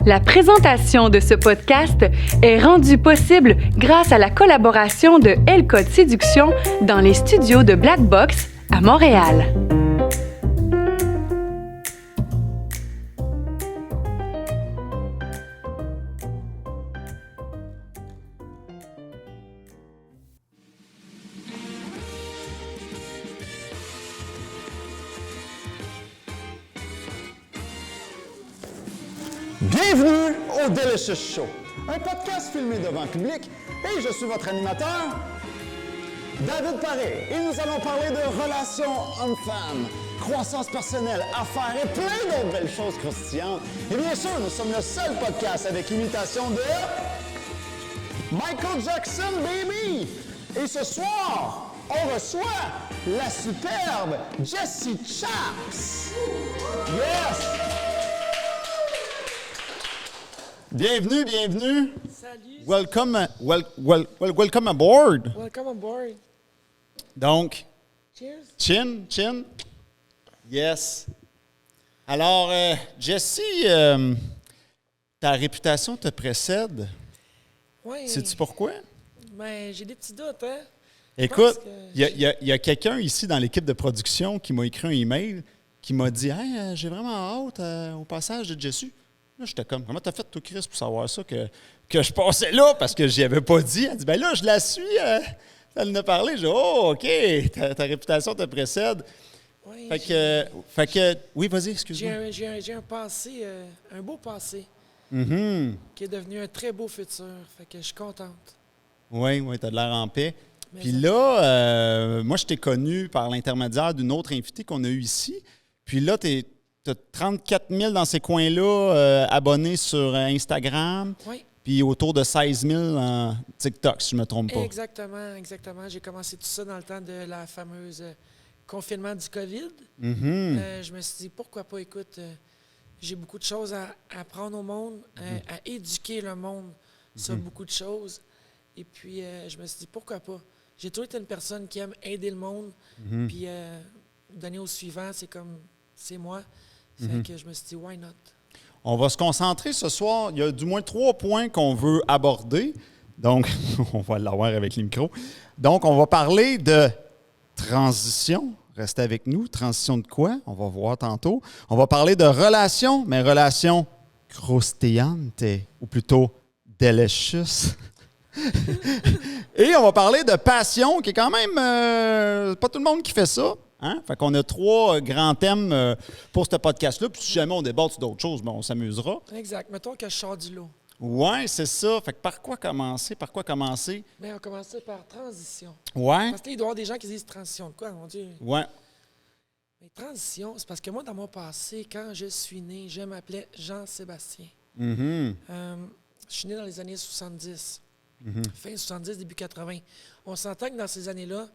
La présentation de ce podcast est rendue possible grâce à la collaboration de L-Code Séduction dans les studios de Black Box à Montréal. Bienvenue au Delicious Show, un podcast filmé devant public, et je suis votre animateur, David Paré, et nous allons parler de relations hommes-femmes, croissance personnelle, affaires et plein d'autres belles choses croustillantes. Et bien sûr, nous sommes le seul podcast avec imitation de Michael Jackson, baby! Et ce soir, on reçoit la superbe Jessie Chaps! Yes! Bienvenue, bienvenue. Salut. Welcome aboard. Welcome on board. Donc, Cheers. chin. Yes. Alors, Jessie, ta réputation te précède. Ouais. Sais-tu pourquoi? Ben, j'ai des petits doutes, hein? Écoute, que il y a quelqu'un ici dans l'équipe de production qui m'a écrit un email qui m'a dit « Hey, j'ai vraiment hâte au passage de Jessie. » Là, j'étais comme, comment t'as fait, toi, Chris, pour savoir ça, que je passais là, parce que j'y avais pas dit. Elle dit, ben là, je la suis, elle en a parlé. J'ai dit, oh, OK, ta réputation te précède. Ouais, Fait que, oui, vas-y, excuse-moi. j'ai un passé, un beau passé, Mm-hmm. qui est devenu un très beau futur. Fait que je suis contente. Oui, t'as de l'air en paix. Mais Puis ça- là, moi, je t'ai connu par l'intermédiaire d'une autre invitée qu'on a eue ici. Puis là, t'as 34 000 dans ces coins-là abonnés sur Instagram, Oui, puis autour de 16 000 en TikTok, si je ne me trompe pas. exactement. J'ai commencé tout ça dans le temps de la fameuse confinement du COVID. Mhm. Je me suis dit, pourquoi pas, écoute, j'ai beaucoup de choses à apprendre au monde, à éduquer le monde sur beaucoup de choses. Et puis, je me suis dit, pourquoi pas? J'ai toujours été une personne qui aime aider le monde, puis donner au suivant, c'est moi. Fait que je me suis dit, why not? On va se concentrer ce soir. Il y a du moins 3 points qu'on veut aborder. Donc, on va l'avoir avec les micros. Donc, on va parler de transition. Restez avec nous. Transition de quoi? On va voir tantôt. On va parler de relations, mais relations croustillantes, ou plutôt delicious. Et on va parler de passion, qui est quand même pas tout le monde qui fait ça. Hein? Fait qu'on a 3 grands thèmes pour ce podcast-là. Puis si jamais on déborde sur d'autres choses, ben on s'amusera. Exact. Mettons que je sors du lot. Ouais, c'est ça. Fait que par quoi commencer? Mais on commençait par transition. Ouais. Parce qu'il doit y avoir des gens qui disent transition de quoi, mon Dieu? Ouais. Mais transition, c'est parce que moi, dans mon passé, quand je suis né, je m'appelais Jean-Sébastien. Mhm. Je suis né dans les années 70. Fin 70, début 80. On s'entend que dans ces années-là,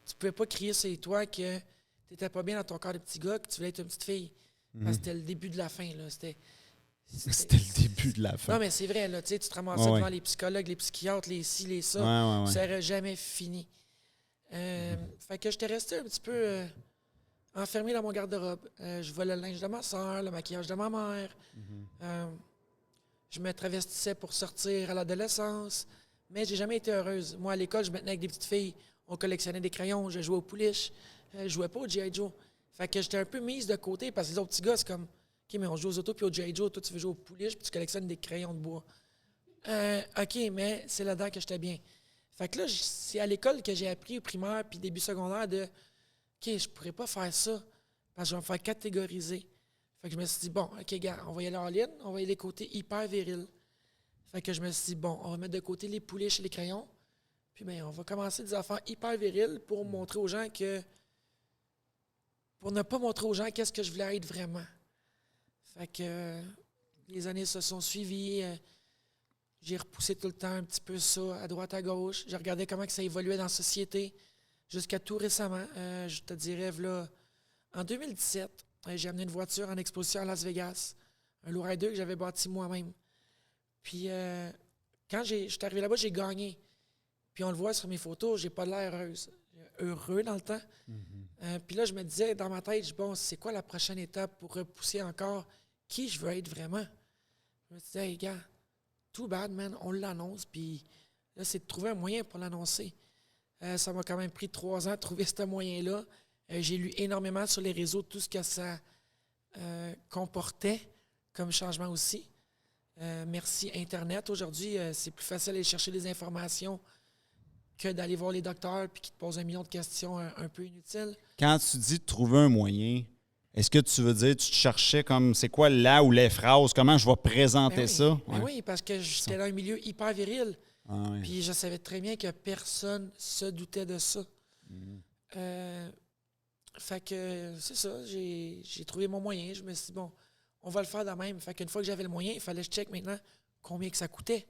tu pouvais pas crier sur les toits que tu n'étais pas bien dans ton corps de petit gars, que tu voulais être une petite fille. Parce que c'était le début de la fin. Là. C'était C'était le début de la fin. Non, mais c'est vrai, là, tu sais, tu te ramassais Ouais, devant ouais. les psychologues, les psychiatres, les ci, les ça. Ouais. Ça n'aurait jamais fini. Fait que j'étais resté un petit peu enfermé dans mon garde-robe. Je volais le linge de ma soeur, le maquillage de ma mère. Je me travestissais pour sortir à l'adolescence, mais j'ai jamais été heureuse. Moi, à l'école, je me tenais avec des petites filles. On collectionnait des crayons, je jouais au pouliche. Je jouais pas au G.I. Joe. Fait que j'étais un peu mise de côté parce que les autres petits gars, c'est comme OK, mais on joue aux autos puis au G.I. Joe, toi tu veux jouer au pouliche puis tu collectionnes des crayons de bois. OK, mais c'est là-dedans que j'étais bien. Fait que là, c'est à l'école que j'ai appris au primaire puis début secondaire de OK, je pourrais pas faire ça parce que je vais me faire catégoriser. Fait que je me suis dit, bon, OK, gars, on va y aller en ligne, on va y aller côté hyper viril. Fait que je me suis dit, bon, on va mettre de côté les pouliches et les crayons. Puis bien, on va commencer des affaires hyper viriles pour montrer aux gens que. Pour ne pas montrer aux gens qu'est-ce que je voulais être vraiment. Fait que les années se sont suivies. J'ai repoussé tout le temps un petit peu ça, à droite, à gauche. J'ai regardé comment que ça évoluait dans la société jusqu'à tout récemment. Je te dirais, là, en 2017, j'ai amené une voiture en exposition à Las Vegas. Un lowrider que j'avais bâti moi-même. Puis, quand je suis arrivé là-bas, j'ai gagné. Puis, on le voit sur mes photos, j'ai pas l'air heureux dans le temps. Puis là, je me disais dans ma tête, bon, c'est quoi la prochaine étape pour repousser encore qui je veux être vraiment? Je me suis dit, hey, gars, too bad, man, on l'annonce, puis là, c'est de trouver un moyen pour l'annoncer. Ça m'a quand même pris 3 ans de trouver ce moyen-là. J'ai lu énormément sur les réseaux tout ce que ça comportait comme changement aussi. Merci Internet. Aujourd'hui, c'est plus facile d'aller chercher des informations que d'aller voir les docteurs puis qui te posent 1 million de questions un peu inutiles. Quand tu dis de trouver un moyen, est-ce que tu veux dire, tu te cherchais comme, c'est quoi là ou les phrases, comment je vais présenter ça? Ben oui, parce que j'étais dans un milieu hyper viril. Ah oui. Puis je savais très bien que personne se doutait de ça. Fait que c'est ça, j'ai trouvé mon moyen. Je me suis dit, bon, on va le faire de même. Fait qu'une fois que j'avais le moyen, il fallait que je check maintenant combien que ça coûtait.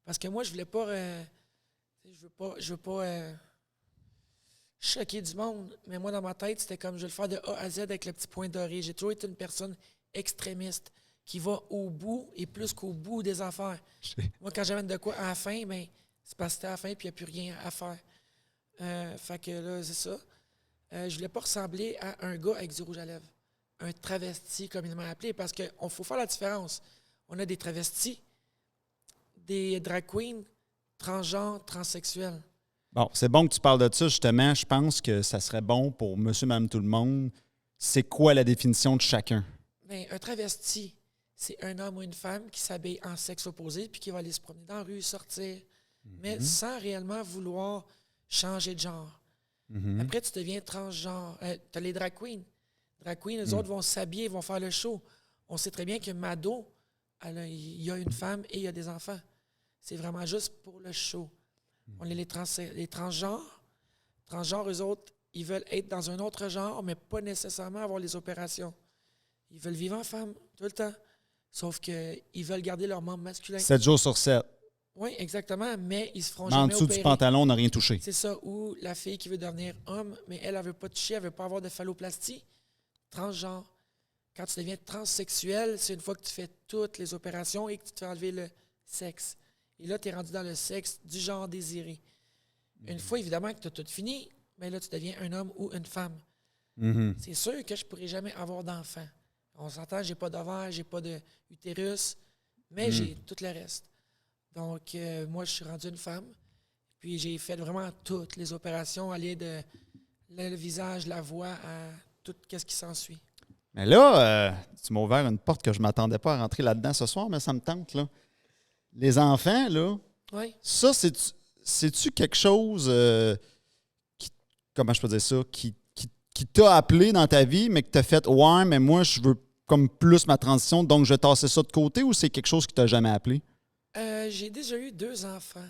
Parce que moi, je voulais pas... je veux pas choquer du monde, mais moi, dans ma tête, c'était comme je veux le faire de A à Z avec le petit point doré. J'ai toujours été une personne extrémiste qui va au bout et plus qu'au bout des affaires. Moi, quand j'amène de quoi à la fin, ben, c'est parce que c'était à la fin et il n'y a plus rien à faire. Fait que là, c'est ça. Je voulais pas ressembler à un gars avec du rouge à lèvres. Un travesti, comme il m'a appelé, parce qu'il faut faire la différence. On a des travestis, des drag queens, transgenres, transsexuels. Bon, c'est bon que tu parles de ça, justement. Je pense que ça serait bon pour monsieur, madame, tout le monde. C'est quoi la définition de chacun? Bien, un travesti, c'est un homme ou une femme qui s'habille en sexe opposé puis qui va aller se promener dans la rue, sortir, mais sans réellement vouloir changer de genre. Après, tu deviens transgenre. Tu as les drag queens. Drag queens, les autres vont s'habiller, vont faire le show. On sait très bien que Mado, il y a une femme et il y a des enfants. C'est vraiment juste pour le show. On est les transgenres. Transgenres, eux autres, ils veulent être dans un autre genre, mais pas nécessairement avoir les opérations. Ils veulent vivre en femme tout le temps. Sauf qu'ils veulent garder leur membre masculin. 7 jours sur 7. Oui, exactement, mais ils se feront En jamais dessous opérer. du pantalon, on n'a rien touché. C'est ça, ou la fille qui veut devenir homme, mais elle ne veut pas toucher, elle ne veut pas avoir de phalloplastie. Transgenre. Quand tu deviens transsexuel, c'est une fois que tu fais toutes les opérations et que tu te fais enlever le sexe. Et là, tu es rendu dans le sexe du genre désiré. Une fois, évidemment, que tu as tout fini, mais là, tu deviens un homme ou une femme. C'est sûr que je ne pourrai jamais avoir d'enfant. On s'entend, j'ai pas d'ovaire, j'ai pas d'utérus, mais j'ai tout le reste. Donc, moi, je suis rendu une femme. Puis, j'ai fait vraiment toutes les opérations, aller de le visage, la voix, à tout ce qui s'ensuit. Mais là, tu m'as ouvert une porte que je ne m'attendais pas à rentrer là-dedans ce soir, mais ça me tente, là. Les enfants, là, Oui. ça, c'est-tu quelque chose, comment je peux dire ça, qui t'a appelé dans ta vie, mais que t'as fait « Ouais, mais moi, je veux comme plus ma transition, donc je vais tasser ça de côté » ou c'est quelque chose qui t'a jamais appelé? J'ai déjà eu 2 enfants.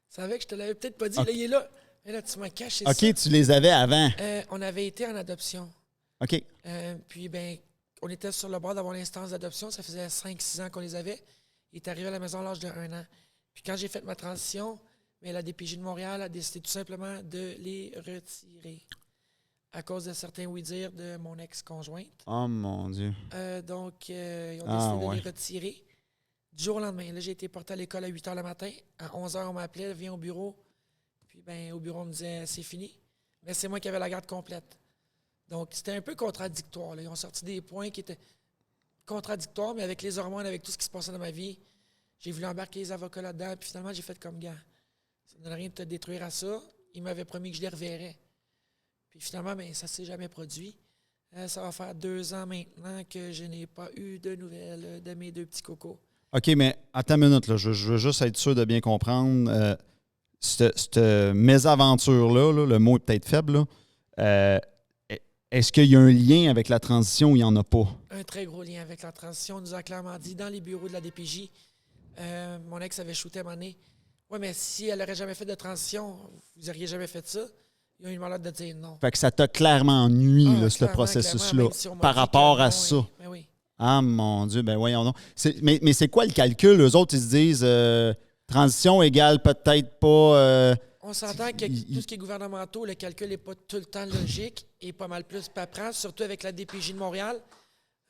Tu savais que je te l'avais peut-être pas dit. Okay. Là, il est là. Mais là, tu m'as caché OK, ça. tu les avais avant. On avait été en adoption. OK. Puis, ben, on était sur le bord d'avoir l'instance d'adoption. Ça faisait 5-6 ans qu'on les avait. Il est arrivé à la maison à l'âge de 1 an. Puis, quand j'ai fait ma transition, mais la DPJ de Montréal a décidé tout simplement de les retirer à cause de certains oui-dire de mon ex-conjointe. Oh, mon Dieu. Donc, ils ont décidé de les retirer. Du jour au lendemain, là, j'ai été porté à l'école à 8 h le matin. À 11 h, on m'appelait, viens au bureau. Puis, ben, au bureau, on me disait, c'est fini. Mais c'est moi qui avais la garde complète. Donc, c'était un peu contradictoire, là. Ils ont sorti des points qui étaient contradictoires, mais avec les hormones, avec tout ce qui se passait dans ma vie, j'ai voulu embarquer les avocats là-dedans. Puis finalement, j'ai fait comme gars. Ça ne donne rien de te détruire à ça. Ils m'avaient promis que je les reverrais. Puis finalement, ben, ça ne s'est jamais produit. Ça va faire 2 ans maintenant que je n'ai pas eu de nouvelles de mes 2 petits cocos. OK, mais attends une minute, là. Je veux juste être sûr de bien comprendre. Cette mésaventure-là, là, le mot est peut-être faible, là, est-ce qu'il y a un lien avec la transition ou il n'y en a pas? Un très gros lien avec la transition. On nous a clairement dit dans les bureaux de la DPJ, mon ex avait shooté à un moment donné. Oui, mais si elle n'aurait jamais fait de transition, vous n'auriez jamais fait ça. Ils ont eu le malheur de dire non. Fait que ça t'a clairement nui, là, ce Clairement, processus-là, si on m'a par dit rapport que à non, ça. oui. Ah, mon Dieu, ben voyons donc. Mais c'est quoi le calcul? Eux autres, ils se disent transition égale peut-être pas... On s'entend que tout ce qui est gouvernementaux, le calcul n'est pas tout le temps logique et pas mal plus paperasse, surtout avec la DPJ de Montréal.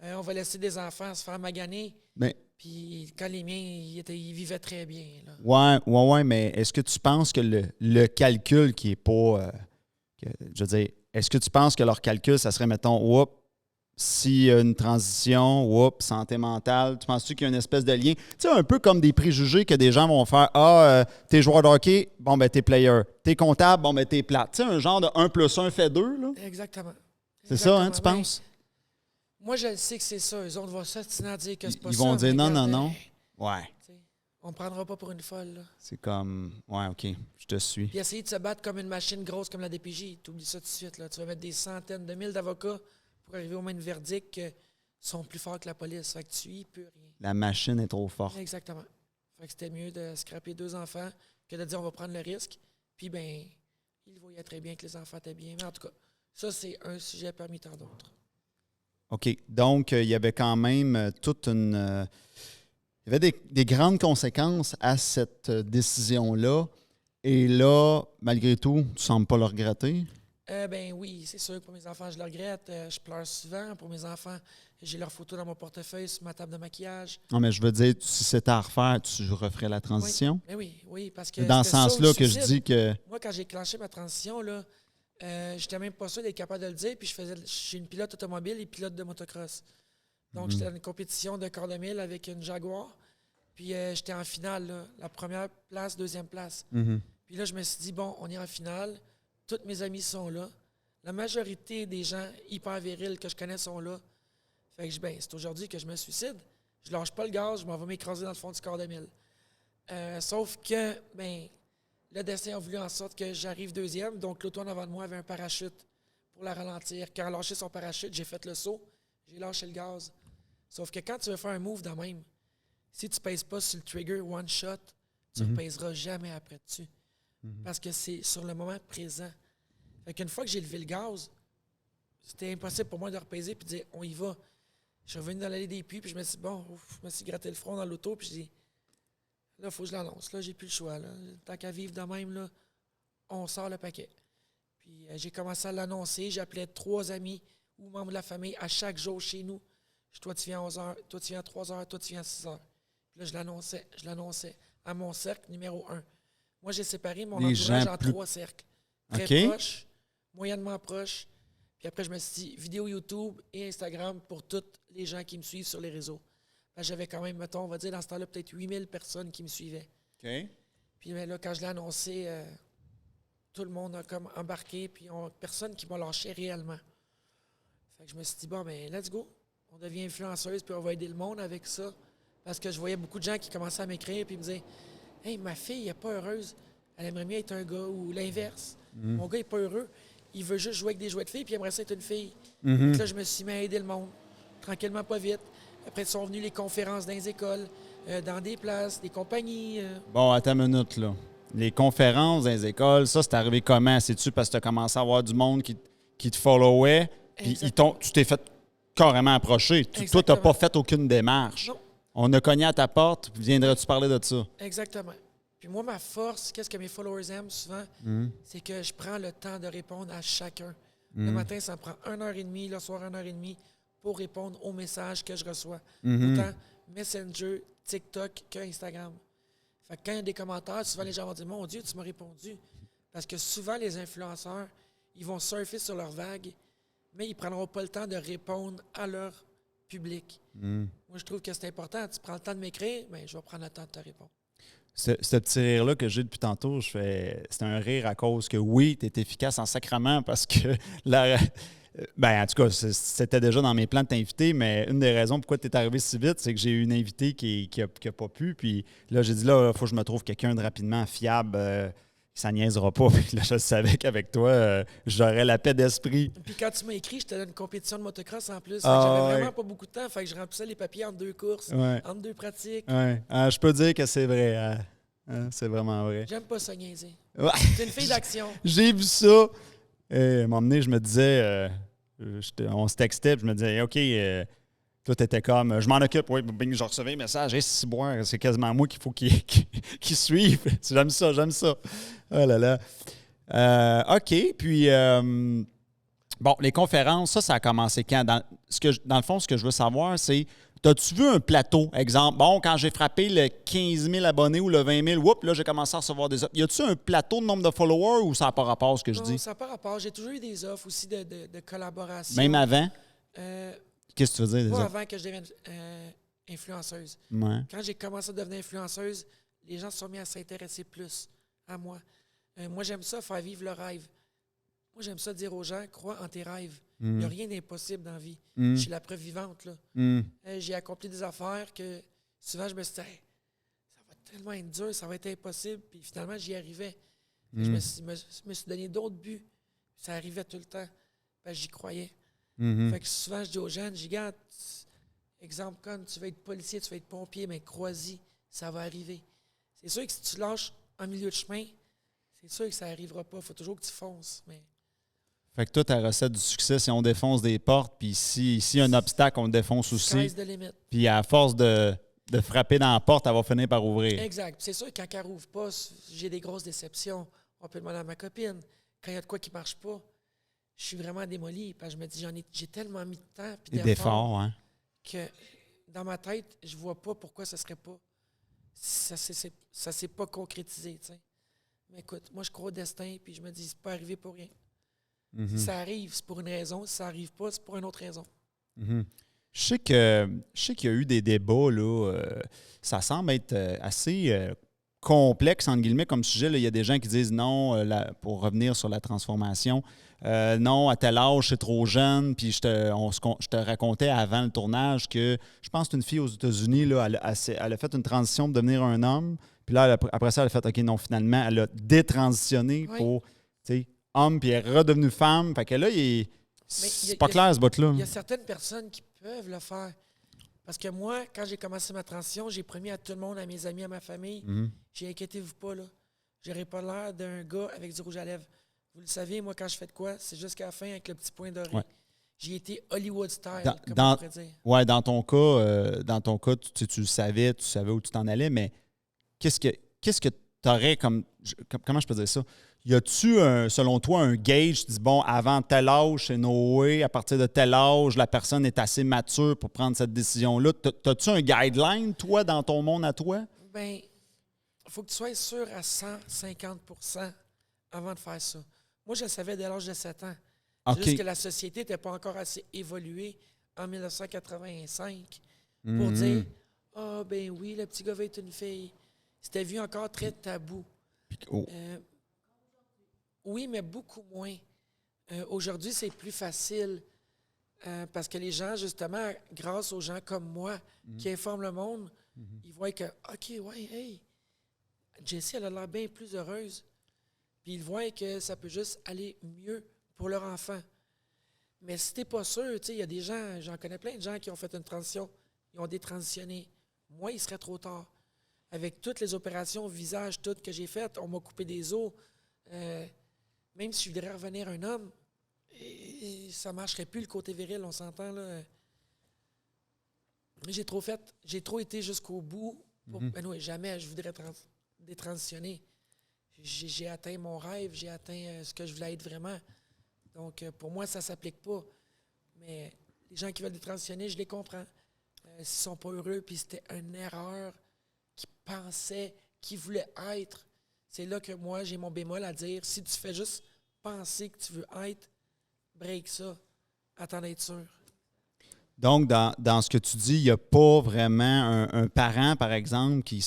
On va laisser des enfants se faire maganer. Mais, Puis quand les miens, ils vivaient très bien. ouais, Là. mais est-ce que tu penses que le calcul qui est pas... je veux dire, est-ce que tu penses que leur calcul, ça serait, mettons, oups, s'il y a une transition, santé mentale, tu penses-tu qu'il y a une espèce de lien? Tu sais, un peu comme des préjugés que des gens vont faire. T'es joueur de hockey, bon, ben t'es player. T'es comptable, bon, ben t'es plate. Tu sais, un genre de 1 + 1 fait 2, là. Exactement. C'est ça, hein, tu penses? Moi, je sais que c'est ça. Eux autres vont s'obstiner à dire que c'est pas ça. Ils vont dire non, regarde, non. Ouais. On ne prendra pas pour une folle, là. C'est comme, ouais, OK, je te suis. Puis essayer de se battre comme une machine grosse comme la DPJ, tu oublies ça tout de suite, là. Tu vas mettre des centaines de milliers d'avocats pour arriver au même verdict qui sont plus forts que la police. Fait que tu y peux rien. La machine est trop forte. Exactement. Fait que c'était mieux de scraper 2 enfants que de dire on va prendre le risque. Puis, ben, il voyait très bien que les enfants étaient bien. Mais en tout cas, ça, c'est un sujet parmi tant d'autres. OK. Donc, il y avait quand même toute une... il y avait des grandes conséquences à cette décision-là. Et là, malgré tout, tu ne sembles pas le regretter? Ben oui, c'est sûr que pour mes enfants, je le regrette. Je pleure souvent. Pour mes enfants, j'ai leurs photos dans mon portefeuille, sur ma table de maquillage. Non, mais je veux dire, si c'était à refaire, tu referais la transition? Oui, parce que dans ce sens-là que je dis que... Moi, quand j'ai clenché ma transition, là, j'étais même pas sûr d'être capable de le dire. Puis je suis une pilote automobile et pilote de motocross. Donc, j'étais dans une compétition de quart de mille avec une Jaguar. Puis j'étais en finale, là, la première place, deuxième place. Puis là, je me suis dit, bon, on est en finale. Tous mes amis sont là. La majorité des gens hyper virils que je connais sont là. Fait que c'est aujourd'hui que je me suicide. Je lâche pas le gaz, je m'en vais m'écraser dans le fond du quart de mille. Sauf que, le destin a voulu en sorte que j'arrive deuxième. Donc, l'auto en avant de moi avait un parachute pour la ralentir. Quand elle a lâché son parachute, j'ai fait le saut. J'ai lâché le gaz. Sauf que quand tu veux faire un move de même, si tu ne pèses pas sur le trigger one shot, tu ne pèseras jamais après dessus. Parce que c'est sur le moment présent. Fait qu'une fois que j'ai levé le gaz, c'était impossible pour moi de repaiser et de dire on y va. Je suis revenu dans l'allée des puits, puis je me suis dit, je me suis gratté le front dans l'auto, puis je dis là, il faut que je l'annonce. Là, j'ai plus le choix. Là. Tant qu'à vivre de même, là, on sort le paquet. Puis j'ai commencé à l'annoncer. J'appelais 3 amis ou membres de la famille à chaque jour chez nous. Toi, tu viens à 11h, toi, tu viens à 3h, toi, tu viens à 6h. Puis là, je l'annonçais à mon cercle numéro 1. Moi, j'ai séparé mon entourage en 3 cercles. Très proches, moyennement proches. Puis après, je me suis dit, vidéo YouTube et Instagram pour tous les gens qui me suivent sur les réseaux. J'avais quand même, mettons, on va dire, dans ce temps-là, peut-être 8000 personnes qui me suivaient. OK. Puis là, quand je l'ai annoncé, tout le monde a comme embarqué, puis personne qui m'a lâché réellement. Fait que je me suis dit, let's go. On devient influenceuse, puis on va aider le monde avec ça. Parce que je voyais beaucoup de gens qui commençaient à m'écrire, puis me disaient, « Hey, ma fille n'est pas heureuse. Elle aimerait mieux être un gars. » Ou l'inverse. Mon gars n'est pas heureux. Il veut juste jouer avec des jouets de filles, puis il aimerait ça être une fille. Donc là, je me suis mis à aider le monde. Tranquillement, pas vite. Après, sont venues les conférences dans les écoles, dans des places, des compagnies. Bon, attends une minute, là. Les conférences dans les écoles, ça, c'est arrivé comment? C'est-tu parce que tu as commencé à avoir du monde qui te followait, puis tu t'es fait carrément approcher? Toi, tu n'as pas fait aucune démarche. Non. On a cogné à ta porte, viendrais-tu parler de ça? Exactement. Puis moi, ma force, qu'est-ce que mes followers aiment souvent, c'est que je prends le temps de répondre à chacun. Le matin, ça me prend 1h30, le soir, 1h30 pour répondre aux messages que je reçois. Autant Messenger, TikTok que Instagram. Fait que quand il y a des commentaires, souvent les gens vont dire « Mon Dieu, tu m'as répondu. » Parce que souvent, les influenceurs, ils vont surfer sur leur vague, mais ils ne prendront pas le temps de répondre à leur public. Moi, je trouve que c'est important. Tu prends le temps de m'écrire, mais je vais prendre le temps de te répondre. Ce petit rire-là que j'ai depuis tantôt, c'est un rire à cause que oui, tu es efficace en sacrament parce que en tout cas, c'était déjà dans mes plans de t'inviter, mais une des raisons pourquoi tu es arrivé si vite, c'est que j'ai eu une invitée qui a pas pu. Puis là, j'ai dit, il faut que je me trouve quelqu'un de rapidement fiable, ça niaisera pas. Puis là, je savais qu'avec toi, j'aurais la paix d'esprit. Puis quand tu m'as écrit, j'étais dans une compétition de motocross en plus. J'avais vraiment pas beaucoup de temps. Fait que je remplissais les papiers entre 2 courses, entre 2 pratiques. Ouais. Je peux dire que c'est vrai. C'est vraiment vrai. J'aime pas ça niaiser. Ouais. C'est une fille d'action. J'ai vu ça. À un moment donné, je me disais, on se textait, puis je me disais, OK, toi, t'étais comme, je m'en occupe, oui, bing, je recevais un message, hey, si boire, c'est quasiment moi qu'il faut qu'il suive. J'aime ça. Oh là là. OK, puis, bon, les conférences, ça a commencé quand? Dans le fond, ce que je veux savoir, c'est, t'as-tu vu un plateau? Exemple, bon, quand j'ai frappé le 15 000 abonnés ou le 20 000, là, j'ai commencé à recevoir des offres. Y a-tu un plateau de nombre de followers ou ça n'a pas rapport à ce que je dis? Non, ça n'a pas rapport. J'ai toujours eu des offres aussi de collaboration. Même avant? Qu'est-ce que tu veux dire? Pas avant que je devienne influenceuse. Ouais. Quand j'ai commencé à devenir influenceuse, les gens se sont mis à s'intéresser plus à moi. Moi, j'aime ça, faire vivre le rêve. Moi, j'aime ça dire aux gens, crois en tes rêves. Il n'y a rien d'impossible dans la vie. Je suis la preuve vivante. Là. J'ai accompli des affaires que souvent, je me suis dit, hey, ça va tellement être dur, ça va être impossible. Puis finalement, j'y arrivais. Je me suis donné d'autres buts. Ça arrivait tout le temps. J'y croyais. Fait que souvent, je dis aux jeunes, regarde, exemple, comme tu veux être policier, tu veux être pompier, mais crois-y, ça va arriver. C'est sûr que si tu lâches en milieu de chemin, c'est sûr que ça n'arrivera pas. Il faut toujours que tu fonces. Mais... Fait que toi, ta recette du succès, c'est on défonce des portes, puis s'il y a un obstacle, on le défonce aussi. Sky's the limit. Puis à force de frapper dans la porte, elle va finir par ouvrir. Exact. C'est sûr que quand elle rouvre pas, j'ai des grosses déceptions. On peut demander à ma copine. Quand il y a de quoi qui ne marche pas, je suis vraiment démolie. Parce que je me dis, j'ai tellement mis de temps et d'efforts, hein? Que dans ma tête, je vois pas pourquoi ça serait pas. Ça s'est pas concrétisé, tu sais. Mais écoute, moi, je crois au destin, puis je me dis, c'est pas arrivé pour rien. Si ça arrive, c'est pour une raison. Si ça arrive pas, c'est pour une autre raison. Je sais qu'il y a eu des débats, là. Ça semble être assez complexe, entre guillemets, comme sujet. Là. Il y a des gens qui disent non, pour revenir sur la transformation, non, à tel âge, c'est trop jeune. Puis je te racontais avant le tournage que je pense qu'une fille aux États-Unis, là, elle a fait une transition pour devenir un homme. Puis là, après ça, elle a fait OK, non, finalement, elle a détransitionné pour, tu sais, homme, puis elle est redevenue femme. Fait que là, c'est pas clair, ce bout-là. Il y a certaines personnes qui peuvent le faire. Parce que moi, quand j'ai commencé ma transition, j'ai promis à tout le monde, à mes amis, à ma famille, j'ai inquiétez-vous pas, là. J'aurais pas l'air d'un gars avec du rouge à lèvres. Vous le savez, moi, quand je fais de quoi, c'est jusqu'à la fin avec le petit point doré. Ouais. J'ai été Hollywood style, comme on pourrait dire. Ouais, dans ton cas, tu savais où tu t'en allais, mais qu'est-ce que tu aurais comme. Comment je peux dire ça? Y a-tu, selon toi, un gauge? Tu dis, bon, avant tel âge, c'est no way. À partir de tel âge, la personne est assez mature pour prendre cette décision-là. T'as-tu un guideline, toi, dans ton monde à toi? Bien, il faut que tu sois sûr à 150 % avant de faire ça. Moi, je le savais dès l'âge de 7 ans. C'est juste que la société n'était pas encore assez évoluée en 1985 pour dire « Ah, ben oui, le petit gars va être une fille. » C'était vu encore très tabou. Oui, mais beaucoup moins. Aujourd'hui, c'est plus facile parce que les gens, justement, grâce aux gens comme moi qui informent le monde, ils voient que, OK, ouais, hey, Jessie, elle a l'air bien plus heureuse. Puis ils voient que ça peut juste aller mieux pour leur enfant. Mais si t'es pas sûr, tu sais, il y a des gens, j'en connais plein de gens qui ont fait une transition, ils ont détransitionné. Moi, il serait trop tard. Avec toutes les opérations visage, toutes que j'ai faites, on m'a coupé des os. Même si je voudrais revenir un homme, ça ne marcherait plus le côté viril, on s'entend là. Mais j'ai trop été jusqu'au bout. Ben oui, jamais je voudrais détransitionner. J'ai atteint mon rêve, j'ai atteint ce que je voulais être vraiment. Donc, pour moi, ça ne s'applique pas. Mais les gens qui veulent détransitionner, je les comprends. S'ils ne sont pas heureux, puis c'était une erreur qu'ils pensaient, qu'ils voulaient être, c'est là que moi, j'ai mon bémol à dire. Si tu fais juste penser que tu veux être, break ça. Attends d'être sûr. Donc, dans ce que tu dis, il n'y a pas vraiment un parent, par exemple, qui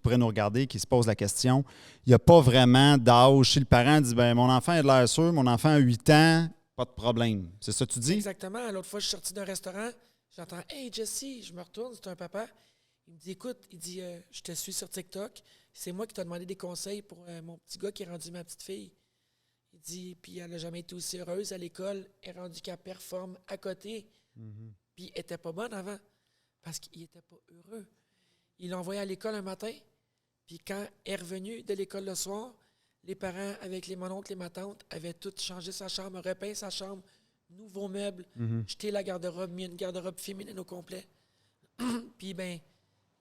pourrait nous regarder, qui se pose la question. Il n'y a pas vraiment d'âge. Si le parent dit, ben mon enfant a de l'air sûr, mon enfant a 8 ans, pas de problème. C'est ça que tu dis? Exactement. L'autre fois, je suis sorti d'un restaurant, j'entends « Hey, Jessie », je me retourne, c'est un papa. Il me dit « Écoute, je te suis sur TikTok. C'est moi qui t'ai demandé des conseils pour mon petit gars qui est rendu ma petite fille. » Il dit « Puis elle n'a jamais été aussi heureuse à l'école. Elle est rendue qu'elle performe à côté. Puis elle n'était pas bonne avant parce qu'il n'était pas heureux. Il l'a envoyé à l'école un matin. Puis quand elle est revenue de l'école le soir, les parents, avec les mononcles et ma tante, avaient tout changé sa chambre, repeint sa chambre, nouveaux meubles, jeté la garde-robe, mis une garde-robe féminine au complet. Puis ben,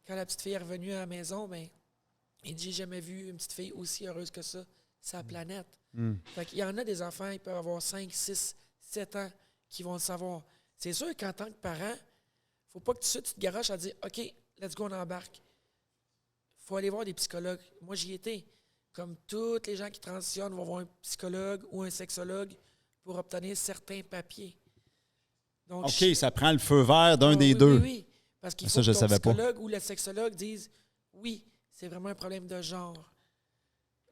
quand la petite fille est revenue à la maison, ben, il dit « J'ai jamais vu une petite fille aussi heureuse que ça, sa planète. » Fait qu'il y en a des enfants, ils peuvent avoir 5, 6, 7 ans qui vont le savoir. C'est sûr qu'en tant que parent, il ne faut pas que tu te garoches à dire « OK, let's go, on embarque. » Il faut aller voir des psychologues. Moi, j'y étais. Comme tous les gens qui transitionnent vont voir un psychologue ou un sexologue pour obtenir certains papiers. Donc, OK, ça prend le feu vert d'un Ah, des oui, deux. Oui, oui. Parce qu'il faut Ça, je que ton savais pas. psychologue ou le sexologue dise oui, c'est vraiment un problème de genre.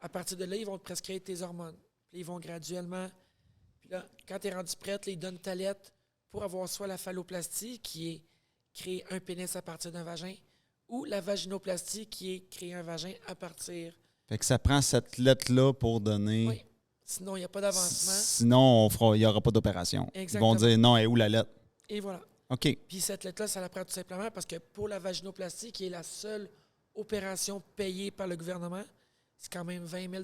À partir de là, ils vont te prescrire tes hormones. Puis ils vont graduellement. Puis là, quand tu es rendu prête, là, ils donnent ta lettre pour avoir soit la phalloplastie, qui est créer un pénis à partir d'un vagin, ou la vaginoplastie, qui est créer un vagin à partir. Fait que ça prend cette lettre-là pour donner... Oui. Sinon, il n'y a pas d'avancement. Sinon, il n'y aura pas d'opération. Ils Exactement. vont dire non, et où la lettre? Et voilà. OK. Puis cette lettre-là, ça la prend tout simplement parce que pour la vaginoplastie, qui est la seule opération payée par le gouvernement, c'est quand même 20 000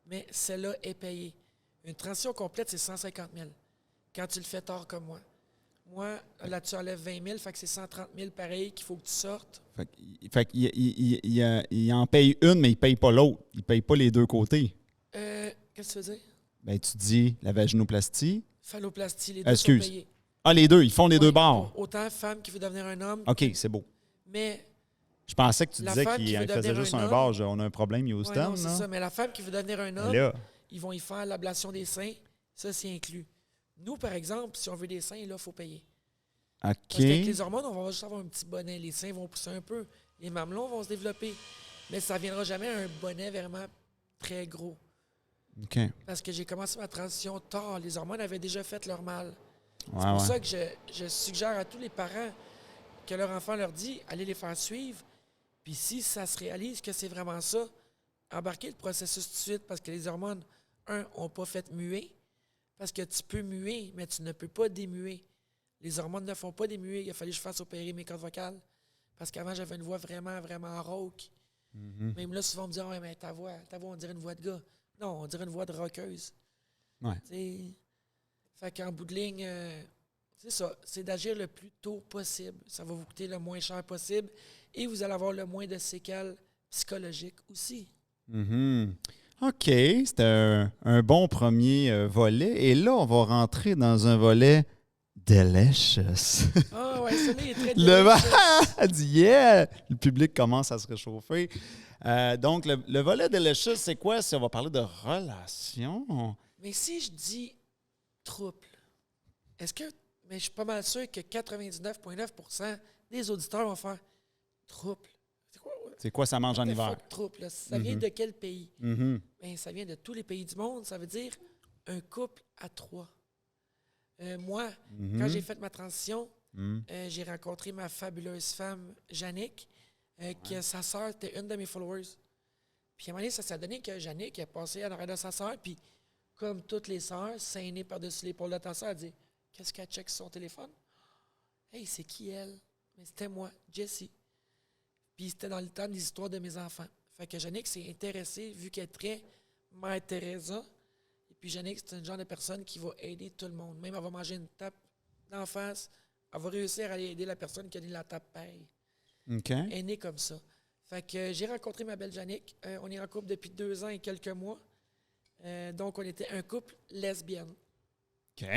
mais celle-là est payée. Une transition complète, c'est 150 000 quand tu le fais tard comme moi. Moi, là, tu enlèves 20 000, fait que c'est 130 000 pareil qu'il faut que tu sortes. Fait qu'il en paye une, mais il ne paye pas l'autre. Il ne paye pas les deux côtés. Qu'est-ce que tu veux dire? Ben, tu dis la vaginoplastie. Phalloplastie, les deux Excuse. sont payés. Ah, les deux, ils font les deux Oui, bords. Autant femme qui veut devenir un homme, OK, c'est beau. mais Je pensais que tu La disais femme qu'il qui veut faisait devenir juste un un homme. bar. On a un problème, ouais, Houston. non, c'est ça. Mais la femme qui veut devenir un homme, Là, ils vont y faire l'ablation des seins. Ça, c'est inclus. Nous, par exemple, si on veut des seins, là, il faut payer. Parce qu'avec OK. les hormones, on va juste avoir un petit bonnet. Les seins vont pousser un peu. Les mamelons vont se développer. Mais ça ne viendra jamais un bonnet vraiment très gros. OK. Parce que j'ai commencé ma transition tard. Les hormones avaient déjà fait leur mal. Ouais, C'est pour ouais. ça que je suggère à tous les parents que leur enfant leur dit, allez les faire suivre. Puis si ça se réalise que c'est vraiment ça, embarquez le processus tout de suite parce que les hormones, n'ont pas fait muer. Parce que tu peux muer, mais tu ne peux pas démuer. Les hormones ne font pas démuer. Il a fallu que je fasse opérer mes cordes vocales. Parce qu'avant, j'avais une voix vraiment, vraiment rauque. Même là, souvent, on me dit, ouais, mais ta voix, on dirait une voix de gars. Non, on dirait une voix de rockeuse. Ouais. T'sais, fait qu'en bout de ligne, c'est ça. C'est d'agir le plus tôt possible. Ça va vous coûter le moins cher possible et vous allez avoir le moins de séquelles psychologiques aussi. Mhm. OK, c'était un bon premier volet. Et là, on va rentrer dans un volet delicious. Ah ouais, celui-là il est très Le dit yeah! Le public commence à se réchauffer. Donc, le volet delicious, c'est quoi? On va parler de relations. Mais si je dis trouble, est-ce que. Mais je suis pas mal sûr que 99,9% des auditeurs vont faire trouble. C'est quoi? C'est quoi ça mange en What the hiver? fuck, trouble, là? Ça vient de quel pays? Mhm. Ben, ça vient de tous les pays du monde. Ça veut dire un couple à trois. Moi, quand j'ai fait ma transition, j'ai rencontré ma fabuleuse femme, Jannick, que sa sœur était une de mes followers. Puis à un moment donné, ça s'est donné que Jannick est passée en arrière de sa sœur, puis comme toutes les sœurs, s'aînée par-dessus l'épaule de ta sœur, elle dit « Qu'est-ce qu'elle check sur son téléphone? »« Hey, c'est qui elle? » Mais c'était moi, Jessie. Puis c'était dans le temps des histoires de mes enfants. Fait que Jannick s'est intéressée, vu qu'elle est très Mère Teresa. Et puis Jannick, c'est un genre de personne qui va aider tout le monde. Même elle va manger une tape d'en face, elle va réussir à aller aider la personne qui a donné la tape pareille. OK. Elle est née comme ça. Fait que j'ai rencontré ma belle Jannick. On est en couple depuis 2 ans et quelques mois. Donc, on était un couple lesbienne. OK.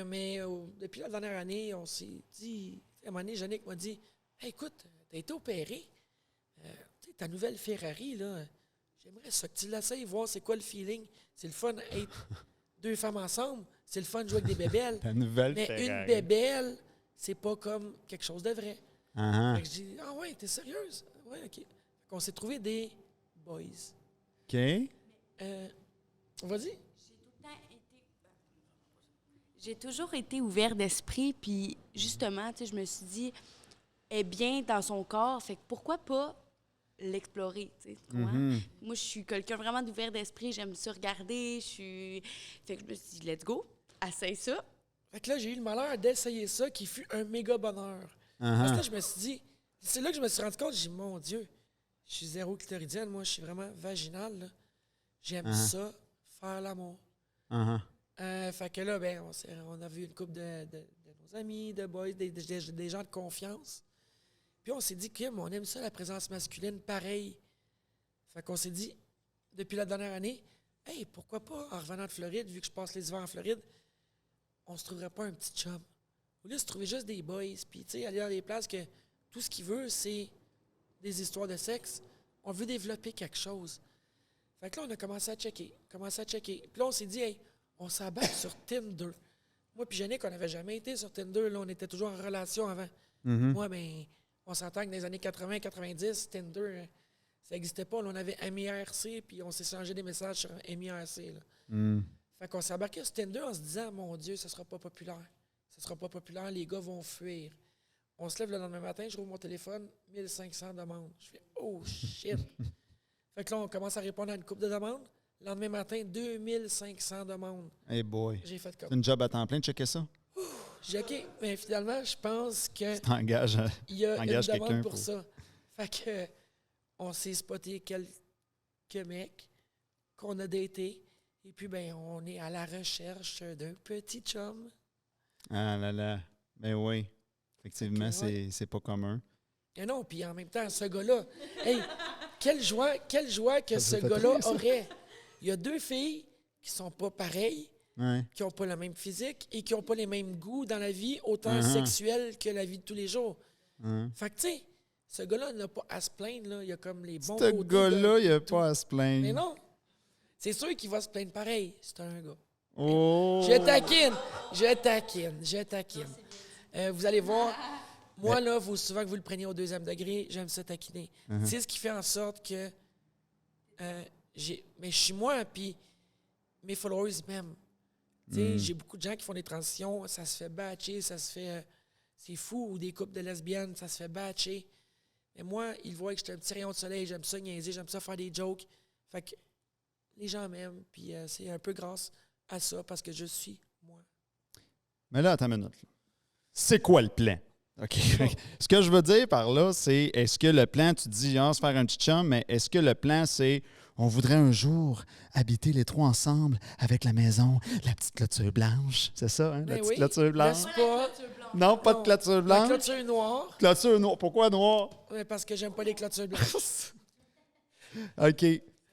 Mais depuis la dernière année, on s'est dit... À un moment donné, Jannick m'a dit « Hey, écoute, t'as été opéré. Ta nouvelle Ferrari, là, j'aimerais ça que tu l'essayes, voir c'est quoi le feeling. C'est le fun d'être 2 femmes ensemble. C'est le fun de jouer avec des bébelles. La nouvelle Mais Ferrari. une bébelle, c'est pas comme quelque chose de vrai. Uh-huh. Fait que je dis, ah ouais, t'es sérieuse? Ouais, OK. Fait qu'on s'est trouvé des boys. OK. Vas-y. J'ai toujours été ouvert d'esprit, puis justement, tu sais, je me suis dit, elle est bien dans son corps, fait que pourquoi pas l'explorer, tu sais, tu comprends? Moi, je suis quelqu'un vraiment d'ouvert d'esprit, j'aime ça regarder, Fait que je me suis dit, let's go, essaye ça. Fait que là, j'ai eu le malheur d'essayer ça, qui fut un méga bonheur. Parce que là, je me suis dit, c'est là que je me suis rendu compte, j'ai dit, mon Dieu, je suis zéro clitoridienne, moi, je suis vraiment vaginale, là. J'aime ça, faire l'amour. Fait que là, ben, on a vu une couple de nos amis, de boys, des gens de confiance. Puis on s'est dit, Kim, on aime ça, la présence masculine, pareil. Fait qu'on s'est dit, depuis la dernière année, hey, pourquoi pas, en revenant de Floride, vu que je passe les hivers en Floride, on se trouverait pas un petit chum. Au lieu de se trouver juste des boys, puis tu sais, aller dans des places que tout ce qu'il veut, c'est des histoires de sexe, on veut développer quelque chose. Fait que là, on a commencé à checker. Puis là, on s'est dit, hey, on s'abat sur Tinder. Moi puis Yannick, on n'avait jamais été sur Tinder. Là, on était toujours en relation avant. Mhm. Moi, ben, on s'entend que dans les années 80-90, Tinder, ça n'existait pas. Là, on avait MIRC, puis on s'est changé des messages sur MIRC. Là. Mm. Fait qu'on s'est embarqué sur Tinder en se disant, mon Dieu, ça sera pas populaire. Ça sera pas populaire, les gars vont fuir. On se lève le lendemain matin, je rouvre mon téléphone, 1500 demandes. Je fais, oh shit! Fait que là, on commence à répondre à une couple de demandes. Le lendemain matin, 2500 demandes. Hey boy. J'ai fait C'est comme. une job à temps plein de checker ça. J'ai OK, mais finalement, je pense que T'engages. il y a une Engage quelqu'un demande pour pour- ça. Fait que on s'est spoté quelques mecs qu'on a datés. Et puis, ben, on est à la recherche d'un petit chum. Ah là là. Ben oui. Effectivement, Ok, ouais. c'est pas commun. Et non, puis en même temps, ce gars-là, hey, quelle joie que Ça ce te fait gars-là rire, ça? aurait. Il y a 2 filles qui sont pas pareilles, Ouais. qui n'ont pas le même physique et qui n'ont pas les mêmes goûts dans la vie, autant Uh-huh. sexuels que la vie de tous les jours. Hein. Fait que, tu sais, ce gars-là n'a pas à se plaindre, là. Il a comme les bons Ce côtés gars-là, il a tout. pas à se plaindre. Mais non. C'est sûr qu'il va se plaindre pareil. C'est un gars. Oh! Je taquine. Vous allez voir, moi, là, souvent que vous le preniez au 2e degré, j'aime ça taquiner. C'est ce qui fait en sorte que mais je suis moi, puis mes followers m'aiment. Tu sais, j'ai beaucoup de gens qui font des transitions, ça se fait batcher, ça se fait... c'est fou, ou des couples de lesbiennes, ça se fait batcher. Mais moi, ils voient que j'étais un petit rayon de soleil, j'aime ça niaiser, j'aime ça faire des jokes. Fait que les gens m'aiment, puis c'est un peu grâce à ça, parce que je suis moi. Mais là, attends une minute. là. C'est quoi le plan? OK. Ce que je veux dire par là, c'est est-ce que le plan, tu dis, se faire un petit chum, mais est-ce que le plan, c'est on voudrait un jour habiter les 3 ensemble avec la maison, la petite clôture blanche? C'est ça, hein? La Ben petite oui, clôture blanche? n'est-ce pas? Non, pas Non. de clôture La blanche. clôture noire, Clôture noire. Pourquoi noire? parce que j'aime pas les clôtures blanches. OK.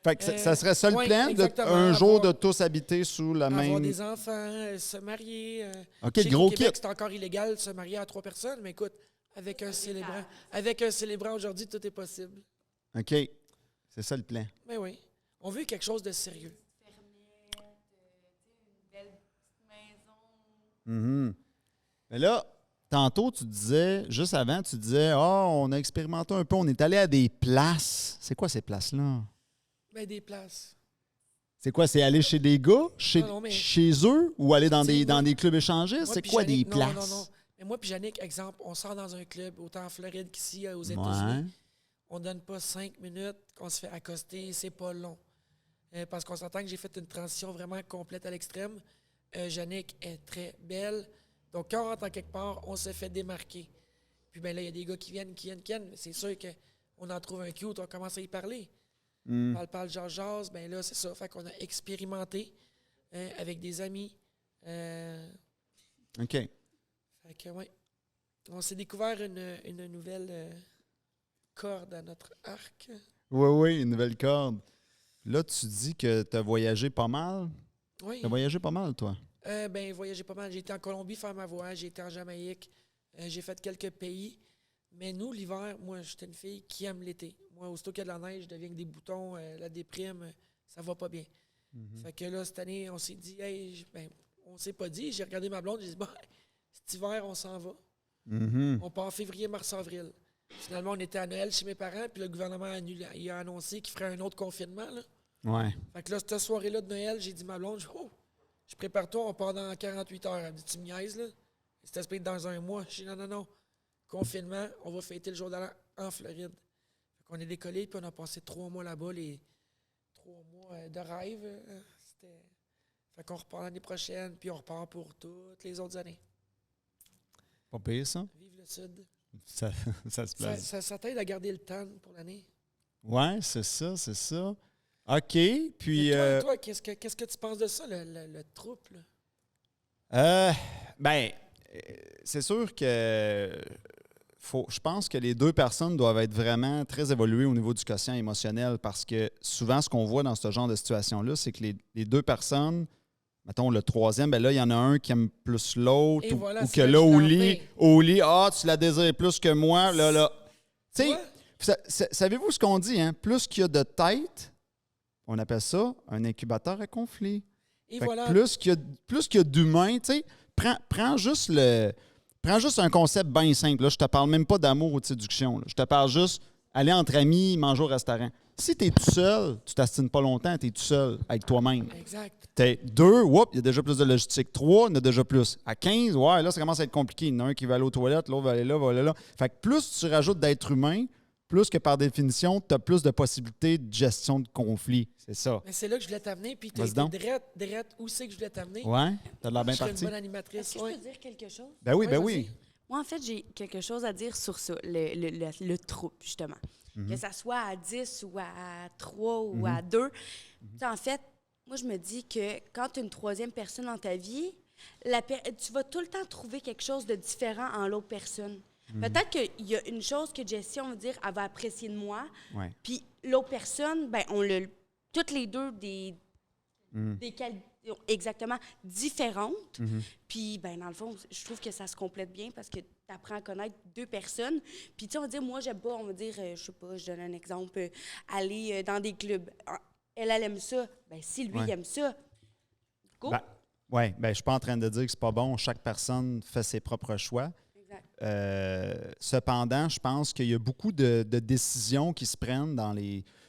Fait que ça serait ça le ouais, plan, exactement. un jour Avoir- de tous habiter sous la Avoir même... des enfants, se marier. OK, Je sais gros qu'au Québec, kit. c'est encore illégal de se marier à 3 personnes, mais écoute, avec un célébrant aujourd'hui, tout est possible. OK. C'est ça le plan. Mais oui, on veut quelque chose de sérieux. Mhm. Mais là, tantôt, tu disais, juste avant, tu disais, on a expérimenté un peu, on est allé à des places. C'est quoi ces places-là? Ben, des places. C'est quoi? C'est aller chez des gars, Non, mais- chez eux, ou aller dans T'sais, dans moi- des clubs échangistes? Moi C'est puis quoi Yannick- des places? Non. Mais moi puis Yannick, exemple, on sort dans un club, autant en Floride qu'ici aux Ouais. États-Unis. On donne pas 5 minutes qu'on se fait accoster, c'est pas long. Parce qu'on s'entend que j'ai fait une transition vraiment complète à l'extrême. Yannick est très belle. Donc, quand on rentre en quelque part, on se fait démarquer. Puis ben là, il y a des gars qui viennent. Mais c'est sûr qu'on en trouve un cute, on commence à y parler. Parle, jase, ben là, c'est ça. Fait qu'on a expérimenté avec des amis. OK. Fait que, ouais. On s'est découvert une nouvelle corde à notre arc. Oui, une nouvelle corde. Là, tu dis que tu as voyagé pas mal. Oui. Tu as voyagé pas mal, toi. Ben, voyagé pas mal. J'ai été en Colombie faire ma voix, j'ai été en Jamaïque, j'ai fait quelques pays. Mais nous, l'hiver, moi, j'étais une fille qui aime l'été. Moi, aussitôt qu'il y a de la neige, je deviens avec des boutons, la déprime, ça va pas bien. Fait que là, cette année, on s'est dit, hey, on s'est pas dit, j'ai regardé ma blonde, j'ai dit, bon, cet hiver, on s'en va. Mhm. On part en février, mars, avril. Finalement, on était à Noël chez mes parents, puis le gouvernement il a annoncé qu'il ferait un autre confinement. Là. Ouais. Fait que là, cette soirée-là de Noël, j'ai dit à ma blonde, je prépare-toi, on part dans 48 heures. Elle me dit, tu me niaises, là? C'était espèce dans un mois. J'ai dit, non. Confinement, on va fêter le jour de l'an en Floride. Fait qu'on est décollé, puis on a passé 3 mois là-bas, les 3 mois de rêve. Fait qu'on repart l'année prochaine, puis on repart pour toutes les autres années. Pas pire, ça? Vive le Sud. Ça se place. Ça t'aide à garder le temps pour l'année. Ouais, c'est ça. OK, puis... Mais toi, qu'est-ce que tu penses de ça, le trouble? C'est sûr que je pense que les 2 personnes doivent être vraiment très évoluées au niveau du quotient émotionnel parce que souvent, ce qu'on voit dans ce genre de situation-là, c'est que les 2 personnes, mettons le 3e, ben là, il y en a un qui aime plus l'autre Et ou, voilà, ou c'est que là là, que je au lit, tu la désires plus que moi, là. Tu Ouais. sais, savez-vous ce qu'on dit, hein? Plus qu'il y a de tête, on appelle ça un incubateur à conflit. Et Fait que voilà. plus qu'il y a d'humains, tu sais, prends juste un concept bien simple. Là, je te parle même pas d'amour ou de séduction. Là. Je te parle juste aller entre amis, manger au restaurant. Si tu es tout seul, tu t'astines pas longtemps, tu es tout seul avec toi-même. Exact. T'es 2, il y a déjà plus de logistique. 3, il y en a déjà plus. À 15, là, ça commence à être compliqué. Il y en a un qui va aller aux toilettes, l'autre va aller là, va aller là. Fait que plus tu rajoutes d'êtres humains, plus que par définition, tu as plus de possibilités de gestion de conflits. C'est ça. Mais c'est là que je voulais t'amener, puis tu Vas-y donc. direct où c'est que je voulais t'amener. Ouais, t'as de l'air bien Je serais parti. une bonne animatrice. Est-ce que je Ouais. peux dire quelque chose? Ben oui, Ouais, ben vas-y. oui. Moi, en fait, j'ai quelque chose à dire sur ça, le trouble, justement. Que ça soit à 10 ou à 3 ou à 2. Tu sais, en fait, moi, je me dis que quand tu as une troisième personne dans ta vie, tu vas tout le temps trouver quelque chose de différent en l'autre personne. Peut-être qu'il y a une chose que Jessie, on va dire, elle va apprécier de moi, Ouais. puis l'autre personne, ben on l'a toutes les deux des qualités exactement différentes. Puis, ben dans le fond, je trouve que ça se complète bien parce que tu apprends à connaître deux personnes. Puis, tu sais, on va dire, moi, j'aime pas, on va dire, je sais pas, je donne un exemple, aller dans des clubs. Elle aime ça. Ben si lui, Ouais. il aime ça, go! Ben, je suis pas en train de dire que c'est pas bon. Chaque personne fait ses propres choix. Exact. Cependant, je pense qu'il y a beaucoup de décisions qui se prennent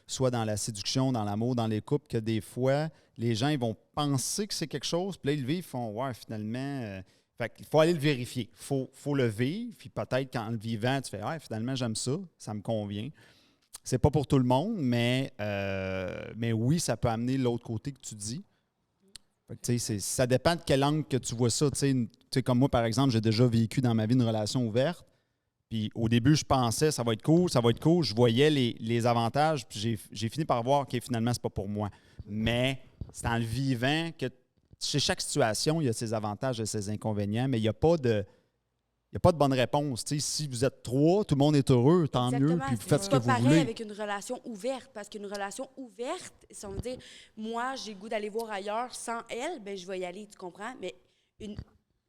soit dans la séduction, dans l'amour, dans les couples, que des fois, les gens ils vont penser que c'est quelque chose, puis là, ils le vivent, ils font « Ouais, finalement... Fait qu'il faut aller le vérifier. Faut le vivre, puis peut-être qu'en le vivant, tu fais « Ouais, finalement, j'aime ça, ça me convient. » C'est pas pour tout le monde, mais oui, ça peut amener l'autre côté que tu dis. Fait que, tu sais, ça dépend de quel angle que tu vois ça. Tu sais, comme moi, par exemple, j'ai déjà vécu dans ma vie une relation ouverte. Puis au début, je pensais ça va être cool, ça va être cool. Je voyais les avantages, puis j'ai fini par voir que finalement, c'est pas pour moi. Mais c'est en le vivant que chez chaque situation, il y a ses avantages et ses inconvénients, mais il n'y a pas de bonne réponse. Tu sais, si vous êtes 3, tout le monde est heureux, tant mieux, Exactement. puis vous faites ce que C'est vous pas pareil voulez. avec une relation ouverte, parce qu'une relation ouverte, si on veut dire, moi, j'ai le goût d'aller voir ailleurs sans elle, ben je vais y aller, tu comprends? Mais une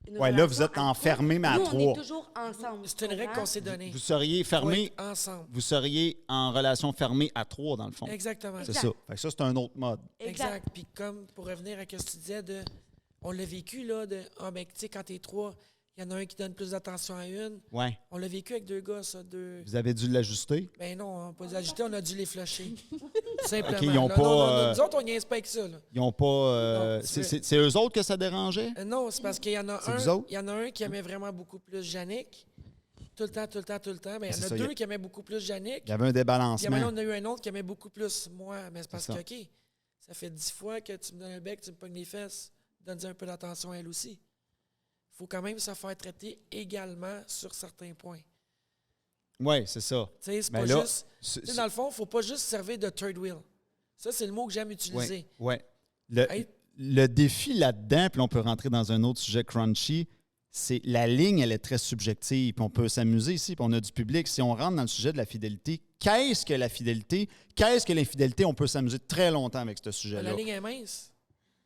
Ouais, là, vous relation êtes à enfermés, mais à nous, on est 3. toujours ensemble. C'est une tu règle comprends? qu'on s'est donnée. Vous seriez Faut fermé, être ensemble. vous seriez en relation fermée à 3, dans le fond. Exactement. C'est Exact. ça. Fait que ça, c'est un autre mode. Exact. Puis comme pour revenir à ce que tu disais, on l'a vécu, là, ben, tu sais, quand t'es 3, il y en a un qui donne plus d'attention à une. Ouais. On l'a vécu avec 2 gars, ça. Vous avez dû l'ajuster. Ben non, on n'a pas dû l'ajouter, on a dû les flusher. Simplement. OK, ils ont Là, pas, non, nous autres, on niaise pas avec ça, là. Ils ont pas. Non, c'est eux autres que ça dérangeait? Non, c'est parce qu'il y en a C'est vous autres? il y en a un qui aimait vraiment beaucoup plus Yannick. Tout le temps. Ben, il y C'est en a ça, 2 qui aimaient beaucoup plus Yannick. Il y avait un Puis débalancement. maintenant, on a eu un autre qui aimait beaucoup plus moi. Mais c'est parce C'est que, ça. OK, ça fait 10 fois que tu me donnes un bec, tu me pognes les fesses. Donne-y un peu d'attention à elle aussi. Il faut quand même se faire traiter également sur certains points. Oui, c'est ça. Tu sais, c'est Ben pas là, juste... Tu sais, dans le fond, il ne faut pas juste servir de third wheel. Ça, c'est le mot que j'aime utiliser. Ouais. Le défi là-dedans, puis on peut rentrer dans un autre sujet crunchy, c'est la ligne, elle est très subjective. Puis on peut s'amuser ici, puis on a du public. Si on rentre dans le sujet de la fidélité, qu'est-ce que la fidélité? Qu'est-ce que l'infidélité? On peut s'amuser très longtemps avec ce sujet-là. La ligne est mince.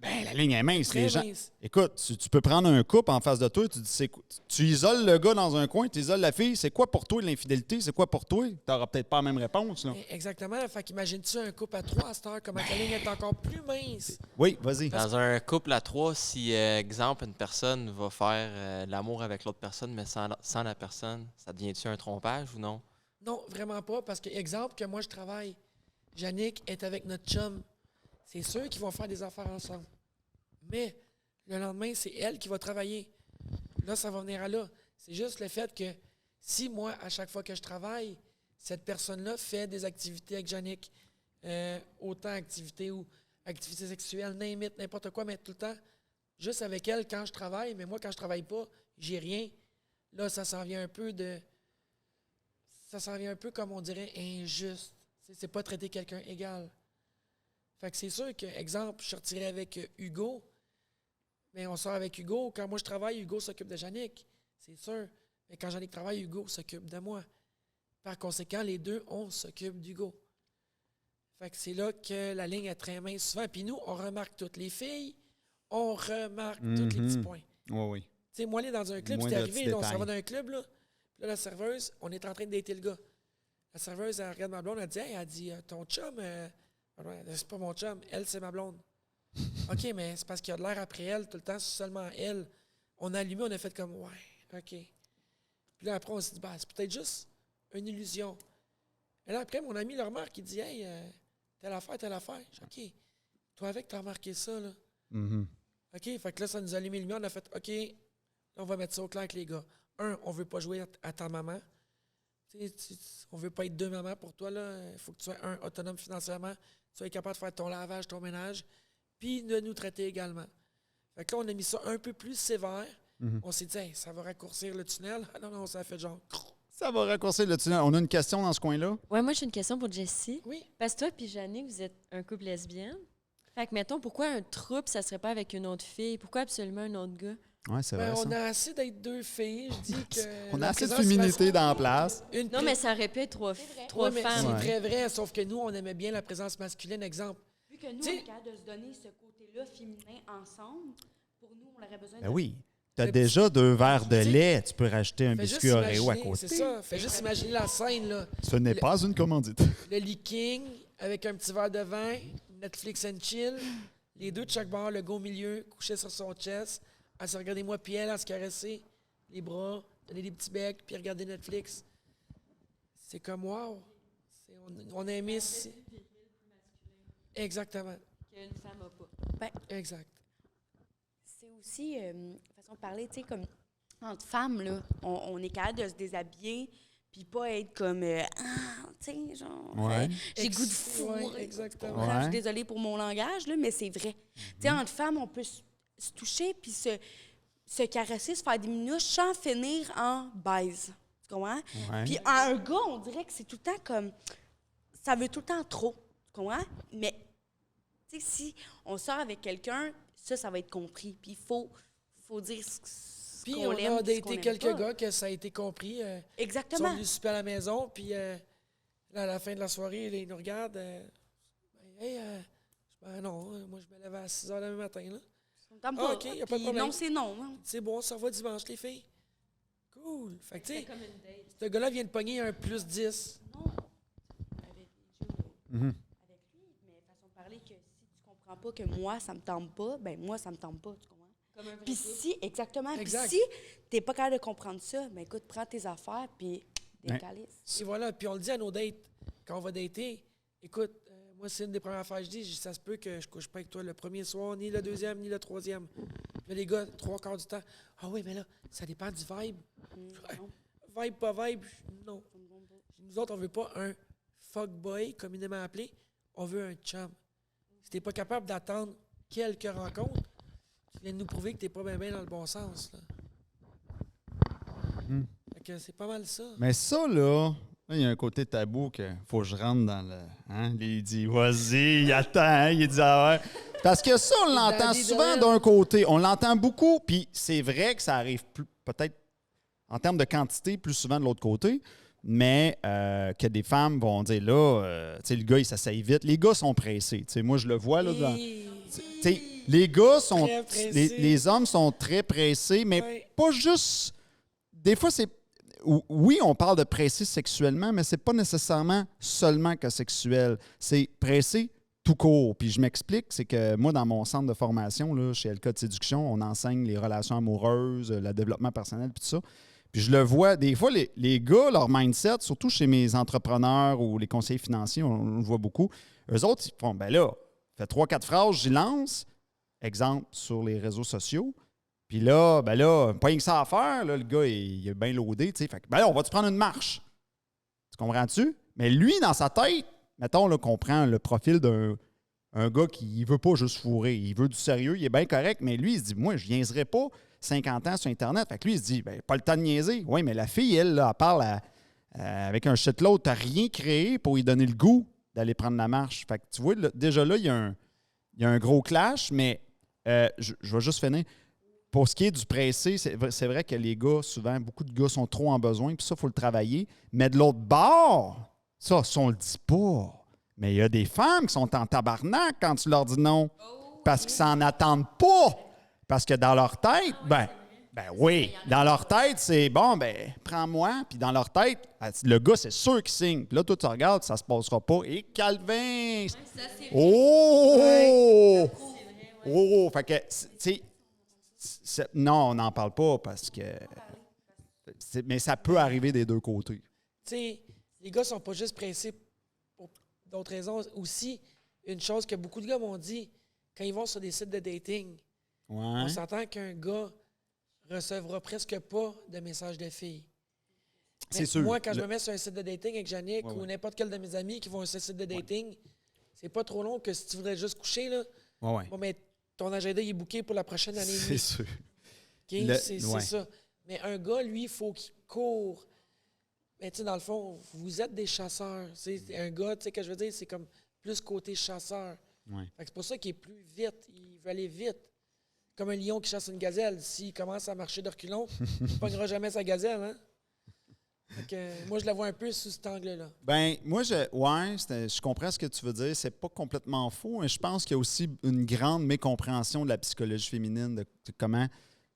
Ben, la ligne est mince. Très Les gens... mince. Écoute, tu peux prendre un couple en face de toi, tu dis, tu isoles le gars dans un coin, tu isoles la fille. C'est quoi pour toi l'infidélité? C'est quoi pour toi? Tu n'auras peut-être pas la même réponse. Là. Exactement. Fait qu'imagine-tu un couple à 3 à cette heure, comment la ligne est encore plus mince. Oui, vas-y. Dans un couple à 3, si, exemple, une personne va faire l'amour avec l'autre personne, mais sans la personne, ça devient-tu un trompage ou non? Non, vraiment pas. Parce que, exemple, que moi, je travaille. Yannick est avec notre chum. C'est sûr qu'ils vont faire des affaires ensemble. Mais le lendemain, c'est elle qui va travailler. Là, ça va venir à là. C'est juste le fait que si moi, à chaque fois que je travaille, cette personne-là fait des activités avec Yannick, autant activités ou activités sexuelles, name it, n'importe quoi, mais tout le temps, juste avec elle quand je travaille, mais moi, quand je travaille pas, j'ai rien. Là, ça s'en vient un peu ça s'en vient un peu, comme on dirait, injuste. C'est pas traiter quelqu'un égal. Fait que c'est sûr que, exemple, je sortirais avec Hugo, mais on sort avec Hugo. Quand moi je travaille, Hugo s'occupe de Yannick. C'est sûr. Mais quand Yannick travaille, Hugo s'occupe de moi. Par conséquent, les deux, on s'occupe d'Hugo. Fait que c'est là que la ligne est très mince souvent. Puis nous, on remarque toutes les filles, on remarque tous les petits points. Oui, oui. Tu sais, moi, aller dans un club, Moins c'est de arrivé, petits là, on s'en détails. va dans un club, là. Puis là, la serveuse, on est en train de dater le gars. La serveuse, elle regarde ma blonde, elle dit, hey, elle dit, ton chum, c'est pas mon chum, elle, c'est ma blonde. OK, mais c'est parce qu'il y a de l'air après elle, tout le temps, c'est seulement elle. On a allumé, on a fait comme, ouais, OK. Puis là, après, on s'est dit, c'est peut-être juste une illusion. Et là, après, mon ami le remarque, il dit, hey, telle affaire. Je dis, OK, toi avec, t'as remarqué ça, là. Mhm. OK, fait que là, ça nous a allumé le lumière. On a fait, OK, là, on va mettre ça au clair avec les gars. On veut pas jouer à ta maman. On veut pas être deux mamans pour toi, là. Il faut que tu sois, autonome financièrement. Tu sois capable de faire ton lavage, ton ménage, puis de nous traiter également. Fait que là, on a mis ça un peu plus sévère. On s'est dit, hey, ça va raccourcir le tunnel. Ah non, ça a fait genre... Ça va raccourcir le tunnel. On a une question dans ce coin-là? Ouais, moi, j'ai une question pour Jessie. Oui. Parce que toi puis Jannick, vous êtes un couple lesbien. Fait que, mettons, pourquoi un trouble, ça serait pas avec une autre fille? Pourquoi absolument un autre gars? Oui, c'est vrai. Ben, ça. on a assez d'être deux filles. Je dis que... On a la assez de présence féminité dans la place. Non, mais ça aurait pu être trois Ouais, mais femmes. c'est Ouais. très vrai, sauf que nous, on aimait bien la présence masculine. Exemple. Vu que nous, T'sais- on est capable de se donner ce côté-là féminin ensemble, pour nous, on aurait besoin Ben de... oui. Tu as Le déjà 2 verres de T'sais, lait. Tu peux rajouter un Fais juste biscuit Oreo à imaginer- côté. C'est ça. Fais juste imaginer la scène, là. Ce n'est pas une commandite. Le leaking avec un petit verre de vin, Netflix and chill, les deux de chaque bord, le gars au milieu, couché sur son chest, à se regarder moi puis elle, à se caresser les bras, donner des petits becs, puis regarder Netflix. C'est comme wow. On a aimé. Exactement. Qu'une femme a pas. Exact. C'est aussi façon de parler, tu sais, comme entre femmes, là, on est capable de se déshabiller puis pas être comme, tu sais, genre, Ouais. j'ai goût de fourrer. Ouais, exactement. Ouais. Je suis désolée pour mon langage, là, mais c'est vrai. Tu sais, entre femmes, on peut se toucher puis se caresser, se faire des minouches sans finir en baise. Tu comprends? Ouais. Puis un gars, on dirait que c'est tout le temps comme... Ça veut tout le temps trop. Tu comprends? Mais, tu sais, si on sort avec quelqu'un, ça va être compris. Puis il faut dire ce Puis qu'on on aime, a ce qu'on daté aime quelques pas. gars que ça a été compris. Ils sont Exactement. venus souper à la maison, puis là, à la fin de la soirée, là, ils nous regardent. Non, moi je me lève à 6 h le matin. Là. On t'aime Ah, pas. OK, y a pas de Puis problème. non, c'est non. Hein. C'est bon, ça va dimanche, les filles. Cool. Fait que, tu sais, ce gars-là vient de pogner un plus 10. Non. Avec Mhm. lui, mais façon de parler que si tu comprends pas que moi, ça me tente pas, ben moi, ça me tente pas, tu comprends? Comme un vrai Puis couple. si, exactement. Puis Exact. si t'es pas capable de comprendre ça, ben écoute, prends tes affaires, puis décalisse. Et voilà, puis on le dit à nos dates, quand on va dater, écoute, moi, c'est une des premières affaires que je dis, ça se peut que je couche pas avec toi le premier soir, ni le deuxième, ni le troisième. Puis là, les gars, 3/4 du temps, ah oui, mais là, ça dépend du vibe. Non. Vibe, pas vibe, non. Nous autres, on veut pas un fuckboy, communément appelé, on veut un chum. Si t'es pas capable d'attendre quelques rencontres, tu viens de nous prouver que t'es pas bien dans le bon sens. Là. Fait que c'est pas mal ça. Mais ça, là, il y a un côté tabou que faut que je rentre dans le... Hein? Il dit, vas-y, il attend, hein? Il dit, ah ouais. Parce que ça, on l'entend Daddy souvent Dylan. d'un côté. On l'entend beaucoup, puis c'est vrai que ça arrive peut-être en termes de quantité plus souvent de l'autre côté, mais que des femmes vont dire, là, tu sais, le gars, il s'essaye vite. Les gars sont pressés. Tu sais, moi, je le vois, là, dans... Et- Tu sais, les gars sont... Très pressés. Les hommes sont très pressés, mais Ouais. pas juste... Des fois, c'est... Oui, on parle de pressé sexuellement, mais c'est pas nécessairement seulement que sexuel. C'est pressé tout court. Puis je m'explique, c'est que moi, dans mon centre de formation, là, chez LK de séduction, on enseigne les relations amoureuses, le développement personnel, puis tout ça. Puis je le vois, des fois, les gars, leur mindset, surtout chez mes entrepreneurs ou les conseillers financiers, on le voit beaucoup, eux autres, ils font, ben là, fait 3-4 phrases, j'y lance, exemple, sur les réseaux sociaux. Puis là, ben là, pas rien que ça à faire, là, le gars, il est bien loadé, tu sais. Fait que, ben là, on va-tu prendre une marche? Tu comprends-tu? Mais lui, dans sa tête, mettons là, qu'on prend le profil d'un gars qui ne veut pas juste fourrer, il veut du sérieux, il est bien correct, mais lui, il se dit, moi, je niaiserai pas 50 ans sur Internet. Fait que lui, il se dit, ben, pas le temps de niaiser. Oui, mais la fille, elle, là, elle parle avec un shitload, t'as rien créé pour lui donner le goût d'aller prendre la marche. Fait que tu vois, là, déjà là, il y a un gros clash, mais je vais juste finir. Pour ce qui est du pressé, c'est vrai que les gars, souvent, beaucoup de gars sont trop en besoin, puis ça, il faut le travailler. Mais de l'autre bord, ça on le dit pas. Mais il y a des femmes qui sont en tabarnak quand tu leur dis non. Parce qu'ils s'en attendent pas. Parce que dans leur tête, ben oui, dans leur tête, c'est bon, ben prends-moi. Puis dans leur tête, le gars, c'est sûr qu'il signe. Puis là, toi, tu regardes, ça se passera pas. Et Calvin! Oh! Oh! Fait que, tu sais, Non, on n'en parle pas parce que... Mais ça peut arriver des deux côtés. Tu sais, les gars sont pas juste pressés pour d'autres raisons. Aussi, une chose que beaucoup de gars m'ont dit, quand ils vont sur des sites de dating, on Ouais. s'entend qu'un gars recevra presque pas de messages de filles. C'est Mais sûr. Moi, quand je me mets sur un site de dating avec Yannick Ouais, ou ouais. n'importe quel de mes amis qui vont sur un site de dating, c'est pas trop long que si tu voudrais juste coucher, là, Ouais. bon, mais ton agenda il est booké pour la prochaine année et C'est demie. sûr. OK? C'est ouais. ça. Mais un gars, lui, il faut qu'il court. Mais tu sais, dans le fond, vous êtes des chasseurs. C'est un gars, tu sais, que je veux dire, c'est comme plus côté chasseur. Ouais. Fait que c'est pour ça qu'il est plus vite. Il veut aller vite. Comme un lion qui chasse une gazelle. S'il commence à marcher de reculons, il ne pognera jamais sa gazelle, hein? Fait que, moi, je la vois un peu sous cet angle-là. Ben, moi, je comprends ce que tu veux dire. C'est pas complètement faux, mais je pense qu'il y a aussi une grande mécompréhension de la psychologie féminine, de comment,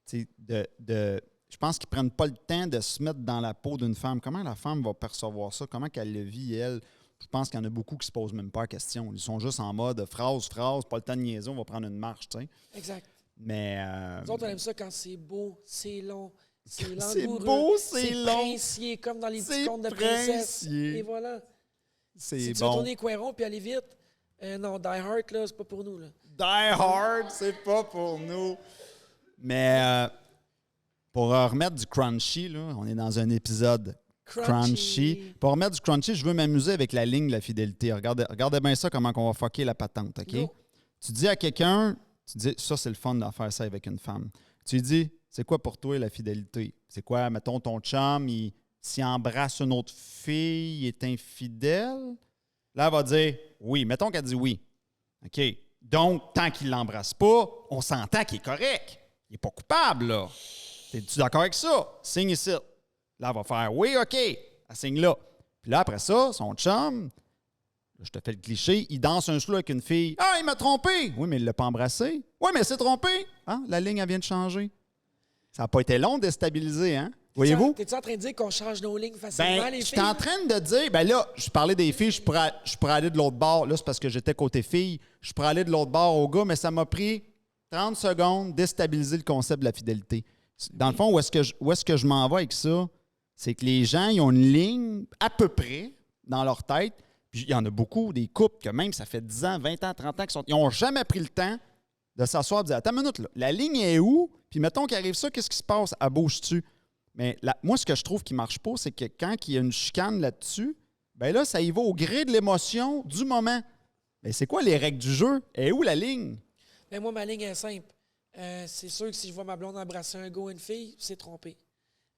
tu sais, je pense qu'ils prennent pas le temps de se mettre dans la peau d'une femme. Comment la femme va percevoir ça? Comment qu'elle le vit, elle? Je pense qu'il y en a beaucoup qui se posent même pas la question. Ils sont juste en mode phrase, pas le temps de niaiser, on va prendre une marche, tu sais. Exact. Mais... Nous autres, on aime ça quand c'est beau, c'est long, c'est C'est langoureux. beau, c'est long. princier, comme dans les petits C'est contes de princesse. princier. Et voilà. c'est Si tu veux bon. tourner les coins ronds puis aller vite, non, Die Hard, là, c'est pas pour nous, là. Die Hard, c'est pas pour nous. Mais pour remettre du crunchy, là, on est dans un épisode crunchy. Pour remettre du crunchy, je veux m'amuser avec la ligne de la fidélité. Regardez bien ça, comment on va fucker la patente, OK? Go. Tu dis à quelqu'un, tu dis, ça, c'est le fun de faire ça avec une femme. Tu lui dis, c'est quoi pour toi la fidélité? C'est quoi, mettons, ton chum, s'il embrasse une autre fille, il est infidèle? Là, elle va dire oui. Mettons qu'elle dit oui. OK. Donc, tant qu'il ne l'embrasse pas, on s'entend qu'il est correct. Il n'est pas coupable, là. Es-tu d'accord avec ça? Signe ici. Là, elle va faire oui, OK. Elle signe là. Puis là, après ça, son chum, là, je te fais le cliché, il danse un slow avec une fille. Ah, il m'a trompé! Oui, mais il ne l'a pas embrassé. Oui, mais c'est trompé. Ah, la ligne, elle vient de changer. Ça n'a pas été long de déstabiliser, hein? Voyez-vous? T'es-tu en train de dire qu'on change nos lignes facilement, Ben, les je filles? suis en train de dire, ben là, je parlais des filles, je pourrais aller de l'autre bord. Là, c'est parce que j'étais côté filles. Je pourrais aller de l'autre bord au gars, mais ça m'a pris 30 secondes déstabiliser le concept de la fidélité. Dans le fond, où est-ce que je m'en vais avec ça? C'est que les gens, ils ont une ligne à peu près dans leur tête. Puis il y en a beaucoup, des couples que même ça fait 10 ans, 20 ans, 30 ans, ils n'ont jamais pris le temps de s'asseoir et de dire, attends une minute, là, la ligne est où? Puis mettons qu'il arrive ça, qu'est-ce qui se passe? Elle bouge-tu? Mais moi, ce que je trouve qui ne marche pas, c'est que quand il y a une chicane là-dessus, bien là, ça y va au gré de l'émotion du moment. Mais c'est quoi les règles du jeu? Et où la ligne? Ben, moi, ma ligne est simple. C'est sûr que si je vois ma blonde embrasser un gars ou une fille, c'est trompé.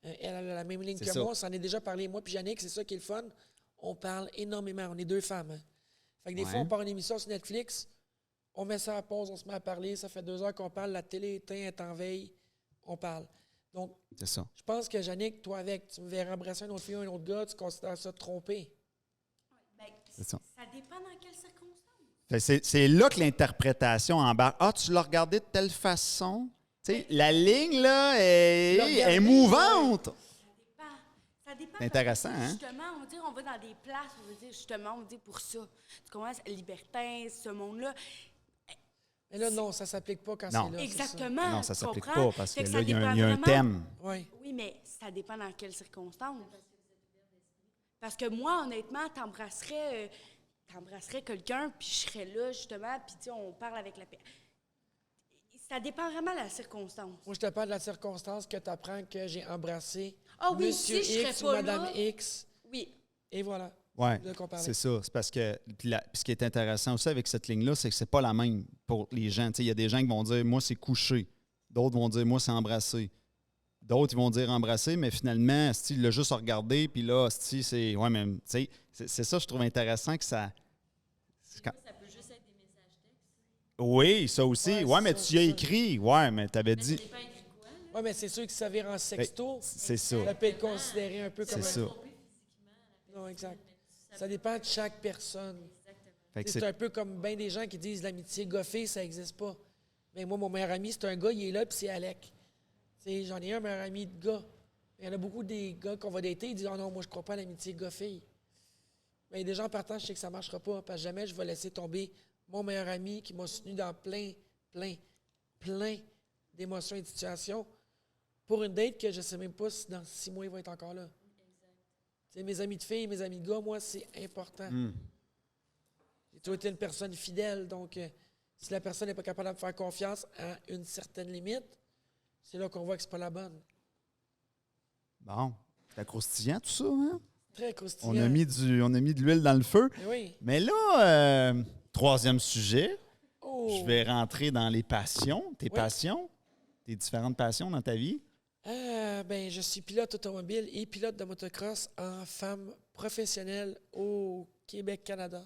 Elle a la même ligne C'est que ça. moi. On s'en est déjà parlé. Moi puis Yannick, c'est ça qui est le fun. On parle énormément. On est deux femmes. Hein. Fait que des Ouais. fois, on part une émission sur Netflix, on met ça à pause, on se met à parler. Ça fait 2 heures qu'on parle. La télé est éteinte, elle est en veille. On parle. Donc, C'est ça. je pense que Yannick, toi avec, tu me verrais embrasser une autre fille ou un autre gars, tu considères ça trompé. Ben, C'est ça. ça dépend dans quelles circonstances. Fait que c'est là que l'interprétation embarque. Ah, tu l'as regardé de telle façon? Tu sais, la ligne, là, est mouvante. Ça dépend. C'est intéressant, parce que, hein? Justement, on dit on va dans des places, on veut dire justement, on dit pour ça. Tu commences libertin, ce monde-là. Mais là, non, ça s'applique pas quand Non. c'est là. Exactement. Non, ça tu s'applique comprends? pas parce Fait que ça là, il y a dépend un vraiment- thème. Oui. Oui, mais ça dépend dans quelles circonstances. Parce que moi, honnêtement, t'embrasserais quelqu'un, puis je serais là, justement, puis tu sais, on parle avec la personne. Ça dépend vraiment de la circonstance. Moi, je te parle de la circonstance que tu apprends que j'ai embrassé Ah oui, Monsieur si je serais X ou pas Madame là. X. Oui. Et voilà. Oui, C'est là qu'on parlait. c'est ça. C'est parce que puis ce qui est intéressant aussi avec cette ligne-là, c'est que c'est pas la même pour les gens. Tu sais, il y a des gens qui vont dire moi, c'est coucher. D'autres vont dire moi, c'est embrasser. D'autres, ils vont dire embrasser, mais finalement, il l'a juste regardé, puis là, c'est. Ouais, mais tu sais, c'est ça, je trouve intéressant que ça. Ça peut juste être des messages textes. Oui, ça aussi. Ouais, Ouais, mais c'est ça, tu y as c'est ça. écrit. Ouais, mais tu avais Mais ça dit. dépend écrit quoi, là. Oui, mais c'est sûr que ça vire en sexto. C'est ça. Ça peut être considéré un peu comme C'est un... ça. Non, exact. Ça dépend de chaque personne. Fait que C'est c'est- un peu comme bien des gens qui disent l'amitié goffée, ça n'existe pas. Mais moi, mon meilleur ami, c'est un gars, il est là, puis c'est Alec. Tu sais, j'en ai un meilleur ami de gars. Il y en a beaucoup des gars qu'on va dater, ils disent oh non, moi, je crois pas à l'amitié goffée. Mais des gens partant, je sais que ça marchera pas, parce que jamais je vais laisser tomber mon meilleur ami qui m'a soutenu dans plein d'émotions et de situations pour une date que je ne sais même pas si dans 6 mois, il va être encore là. T'sais, mes amis de filles, mes amis de gars, moi, c'est important. J'ai toujours été une personne fidèle, donc si la personne n'est pas capable de me faire confiance à une certaine limite, c'est là qu'on voit que c'est pas la bonne. Bon, c'est croustillant tout ça, hein? Très croustillant. On a mis de l'huile dans le feu. Mais oui. Mais là, troisième sujet, Oh. je vais rentrer dans les passions. Tes passions, tes différentes passions dans ta vie. Ben, je suis pilote automobile et pilote de motocross en femme professionnelle au Québec, Canada.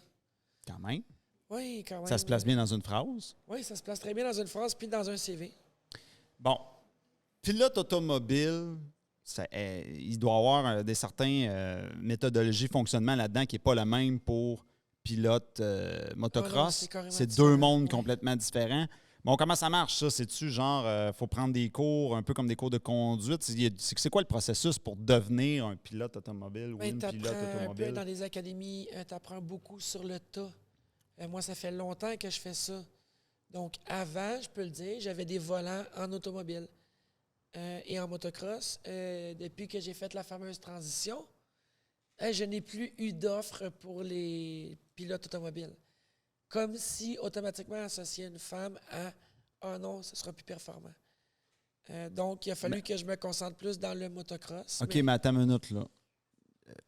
Quand même. Oui, quand même. Ça se place bien dans une phrase. Oui, ça se place très bien dans une phrase puis dans un CV. Bon, pilote automobile, il doit y avoir des certains méthodologies, fonctionnement là-dedans qui n'est pas le même pour pilote motocross. c'est carrément C'est différent, deux mondes oui. complètement différents. Bon, comment ça marche, ça? C'est-tu genre, faut prendre des cours, un peu comme des cours de conduite? C'est quoi le processus pour devenir un pilote automobile ou Ben, une pilote un peu automobile? dans les académies, tu apprends beaucoup sur le tas. Moi, ça fait longtemps que je fais ça. Donc, avant, je peux le dire, j'avais des volants en automobile et en motocross. Depuis que j'ai fait la fameuse transition, je n'ai plus eu d'offre pour les pilotes automobiles. Comme si automatiquement associer une femme à « Ah non, ce sera plus performant ». Donc, il a fallu que je me concentre plus dans le motocross. OK, mais attends une minute, là.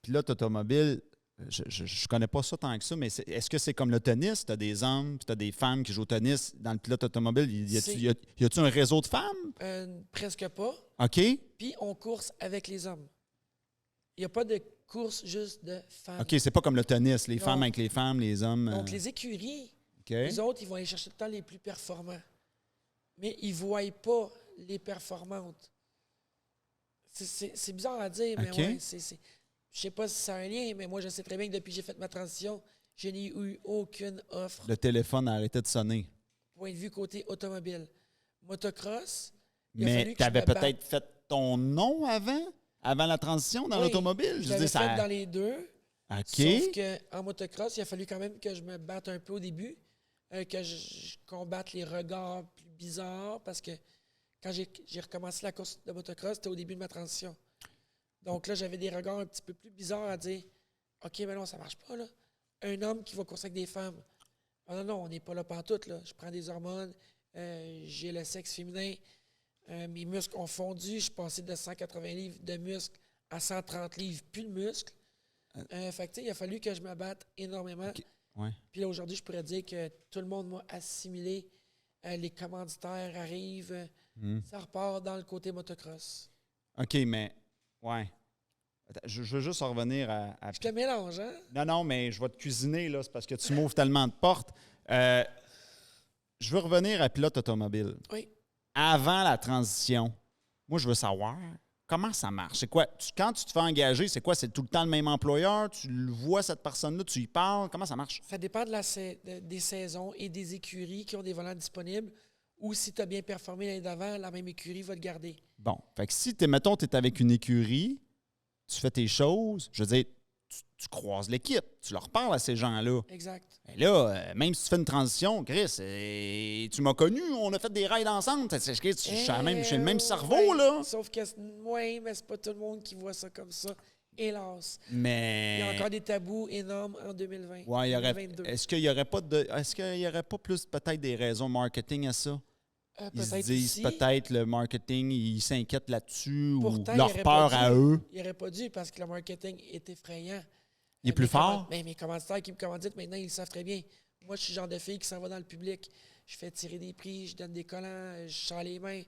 Pilote automobile, je connais pas ça tant que ça, mais est-ce que c'est comme le tennis? Tu as des hommes, puis tu as des femmes qui jouent au tennis dans le pilote automobile. Y a-tu un réseau de femmes? Presque pas. OK. Puis, on course avec les hommes. Il n'y a pas de course juste de femmes. OK, c'est pas comme le tennis, les Non. femmes avec les femmes, les hommes. Donc, les écuries, OK. les autres, ils vont aller chercher tout le temps les plus performants. Mais ils ne voient pas les performantes. C'est bizarre à dire, mais OK. ouais, je sais pas si ça a un lien, mais moi, je sais très bien que depuis que j'ai fait ma transition, je n'ai eu aucune offre. Le téléphone a arrêté de sonner. Point de vue côté automobile. Motocross, il a Mais fallu que tu je avais me batte. peut-être fait ton nom avant la transition dans Oui, l'automobile? Je l'avais fait dans les deux. OK. Sauf qu'en motocross, il a fallu quand même que je me batte un peu au début, que je combatte les regards plus bizarres, parce que quand j'ai recommencé la course de motocross, c'était au début de ma transition. Donc là, j'avais des regards un petit peu plus bizarres à dire « OK, mais non, ça marche pas, là. Un homme qui va courser avec des femmes. Ah non, non, on n'est pas là pantoute, là. Je prends des hormones, j'ai le sexe féminin, mes muscles ont fondu, je suis passé de 180 livres de muscles à 130 livres, plus de muscles. Fait que, tu sais, il a fallu que je me batte énormément. OK. Ouais. Puis là, aujourd'hui, je pourrais dire que tout le monde m'a assimilé. Les commanditaires arrivent. Ça repart dans le côté motocross. OK, mais... Ouais. Attends, je veux juste en revenir à... Je te mélange, hein? Non, mais je vais te cuisiner, là. C'est parce que tu m'ouvres tellement de portes. Je veux revenir à pilote automobile. Oui. Avant la transition, moi, je veux savoir comment ça marche. C'est quoi? Quand tu te fais engager, c'est quoi? C'est tout le temps le même employeur? Tu le vois, cette personne-là? Tu y parles? Comment ça marche? Ça dépend des saisons et des écuries qui ont des volants disponibles. Ou si tu as bien performé l'année d'avant, la même écurie va te garder. Bon. Fait que si, mettons, tu es avec une écurie, tu fais tes choses, je veux dire, tu croises l'équipe, tu leur parles à ces gens-là. Exact. Et là, même si tu fais une transition, Chris, tu m'as connu, on a fait des rides ensemble. J'ai le même cerveau, ouais. là. Sauf que, oui, mais c'est pas tout le monde qui voit ça comme ça. Hélas. Mais... Il y a encore des tabous énormes en 2020. Ouais, 2022. est-ce qu'il y aurait pas plus peut-être des raisons marketing à ça? Ils se Peut-être disent aussi. peut-être le marketing, ils s'inquiètent là-dessus Pourtant, ou il leur aurait peur pas à dû. eux. Il n'aurait pas dû parce que le marketing est effrayant. Il est plus fort? Mais mes commanditaires qui me commanditent maintenant, ils le savent très bien. Moi, je suis le genre de fille qui s'en va dans le public. Je fais tirer des prix, je donne des collants, je sors les mains.